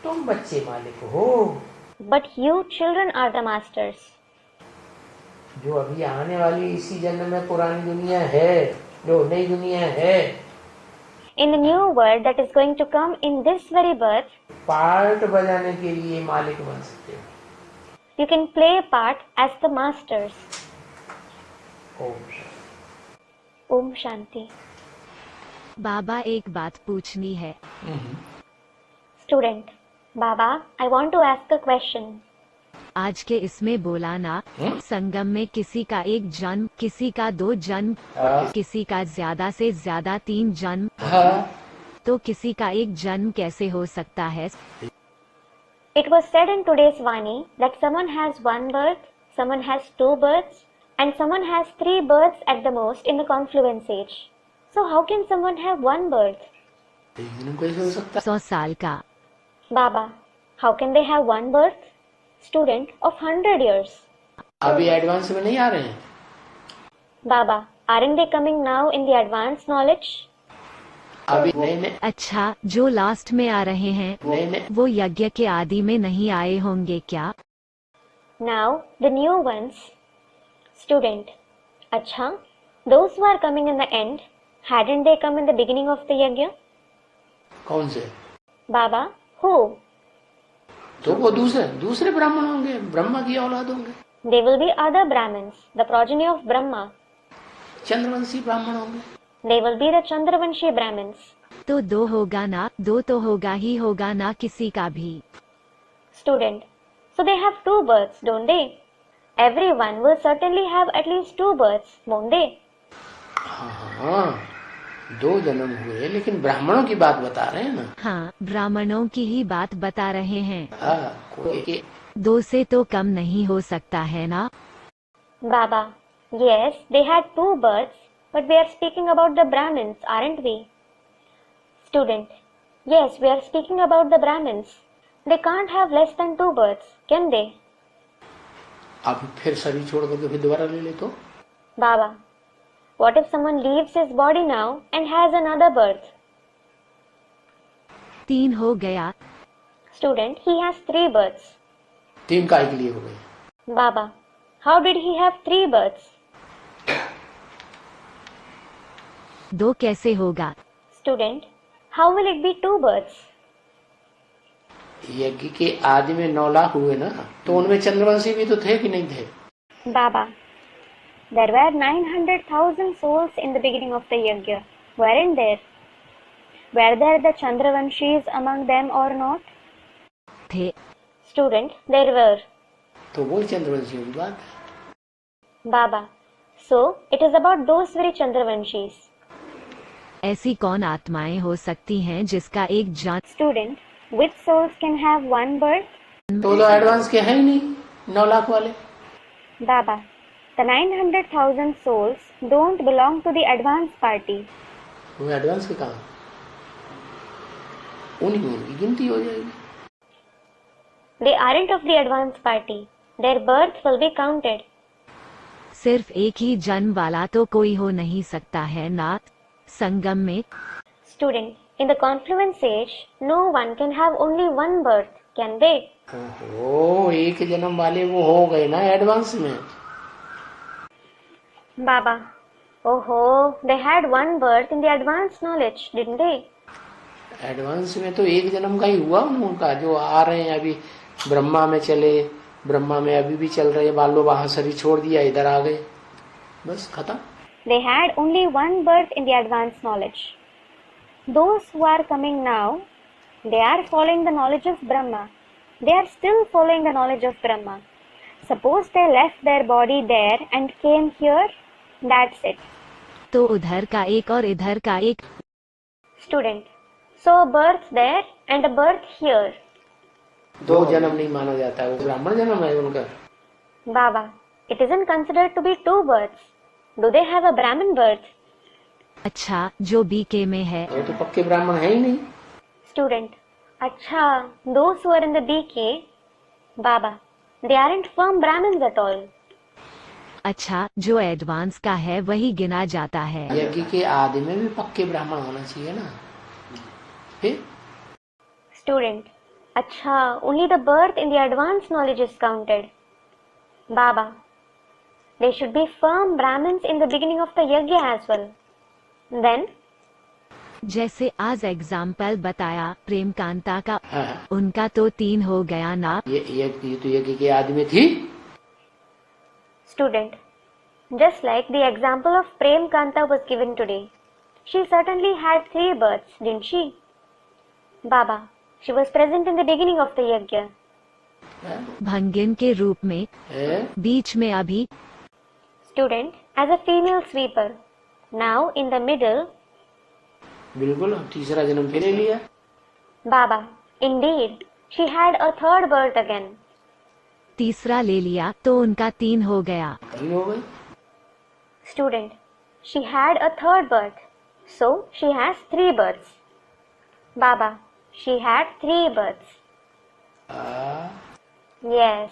तुम बच्चे मालिक हो But you children are the masters. जो अभी आने वाली इसी जन्म में पुरानी दुनिया है, जो नई दुनिया है, In the new world that is going to come in this very birth, part बजाने के लिए मालिक बन सकते हो। you can play a part as the masters. Om Om Shanti. बाबा एक बात पूछनी है। Student, Baba, I want to ask a question. आज के इसमें बोला ना, संगम में किसी का एक जन्म, किसी का 2 जन्म, किसी का ज्यादा से ज्यादा 3 जन्म, तो किसी का एक जन्म कैसे हो सकता है? It was said in today's Vani that someone has 1 birth, someone has 2 births, and someone has 3 births at the most in the confluence age. So how can someone have 1 birth? कैसे हो सकता 100 साल का। Baba, how can they have 1 birth? Student, of 100 years. अभी advance में नहीं आ रहे हैं। Baba, aren't they coming now in the advanced knowledge? अभी नहीं। अच्छा, जो लास्ट में आ रहे हैं, नहीं। वो यज्ञ के आदि में नहीं आए होंगे क्या? Now, the new ones. Student, अच्छा, those who are coming in the end, hadn't they come in the beginning of the yajna? कौन से? Baba, who? तो वो दूसरे ब्राह्मण होंगे, ब्रह्मा की औलाद होंगे। They will be other Brahmins, the progeny of Brahma. Chandravanshi ब्राह्मण होंगे। They will be the Chandravanshi Brahmins. तो 2 होगा ना, 2 तो होगा ही होगा ना किसी का भी। Student, so they have 2 births, don't they? Everyone will certainly have at least 2 births, won't they? हाँ, 2 जन्म हुए, लेकिन ब्राह्मणों की बात बता रहे हैं ना। हाँ, ब्राह्मणों की ही बात बता रहे हैं। कोई 2 से तो कम नहीं हो सकता है ना? Baba, yes, they had 2 births, but we are speaking about the Brahmins, aren't we? Student, yes, we are speaking about the Brahmins. They can't have less than 2 births, can they? अब फिर शरीर छोड़ करके फिर दोबारा ले ले तो? Baba, what if someone leaves his body now and has another birth? 3 हो गया। Student, he has 3 births. 3 काय के लिए हो गए? Baba, how did he have 3 births? 2 कैसे होगा? Student, how will it be 2 births? यज्ञ के आदि में 9 लाख हुए ना, तो उनमें चंद्रवंशी भी तो थे कि नहीं थे? Baba, there were 900,000 souls in the beginning of the yajna, weren't there? Were there the Chandravanshis among them or not? थे। Student, there were. तो वो चंद्रवंशियों की बात है। Baba, so it is about those very Chandravanshis. ऐसी कौन आत्माएं हो सकती हैं जिसका एक जन्म? Student, which souls can have 1 birth? तो एडवांस के हैं ही नहीं, 9 लाख वाले। Baba, the 900,000 souls don't belong to the advanced party. वो एडवांस के कहाँ? उनकी गिनती हो जाएगी। They aren't of the advanced party. Their birth will be counted. सिर्फ एक ही जन्म वाला तो कोई हो नहीं सकता है ना संगम में? Student, in the confluence age, no one can have only 1 birth, can they? ओहो, एक जन्म वाले वो हो गए ना एडवांस में। Baba, oh, they had 1 birth in the advanced knowledge, didn't they? Advance में तो एक जन्म का ही हुआ उनका, जो आ रहे हैं अभी ब्रह्मा में चले, ब्रह्मा में अभी भी चल रहे, बालो वहां शरीर छोड़ दिया, इधर आ गए, बस खत्म। They had only 1 birth in the advanced knowledge. Those who are coming now, they are following the knowledge of Brahma. They are still following the knowledge of Brahma. Suppose they left their body there and came here, that's it. तो उधर का एक और इधर का एक। Student, so a birth there and a birth here. 2 जन्म नहीं माना जाता है, वो ब्राह्मण जन्म है उनका। Baba, it isn't considered to be 2 births. Do they have a Brahmin birth? अच्छा, जो बीके में है। वो तो पक्के ब्राह्मण है ही नहीं। Student, अच्छा, those who are in the BK, Baba, they aren't firm Brahmins at all. अच्छा, जो एडवांस का है वही गिना जाता है। यज्ञ के आदि में भी पक्के ब्राह्मण होना चाहिए ना। फिर Student, अच्छा, only the birth in the advanced knowledge is counted. Baba, they should be firm Brahmins in the beginning of the yajna as well. Then, जैसे आज एग्जाम्पल बताया प्रेम कांता का, हाँ। उनका तो 3 हो गया ना। ये तो यज्ञ के आदि में थी। Student, just like the example of Prem Kanta was given today, She certainly had 3 births, didn't she? Baba, she was present in the beginning of the yajna. भंगिन के रूप में, बीच में अभी. Student, as a female sweeper. Now in the middle. बिल्कुल, तीसरा जन्म फिर ले लिया. Baba, indeed, she had a 3rd birth again. तीसरा ले लिया तो उनका 3 हो गया. 3 हो गई. Student, she had a 3rd birth, so she has 3 births. Baba, she had 3 births. Yes.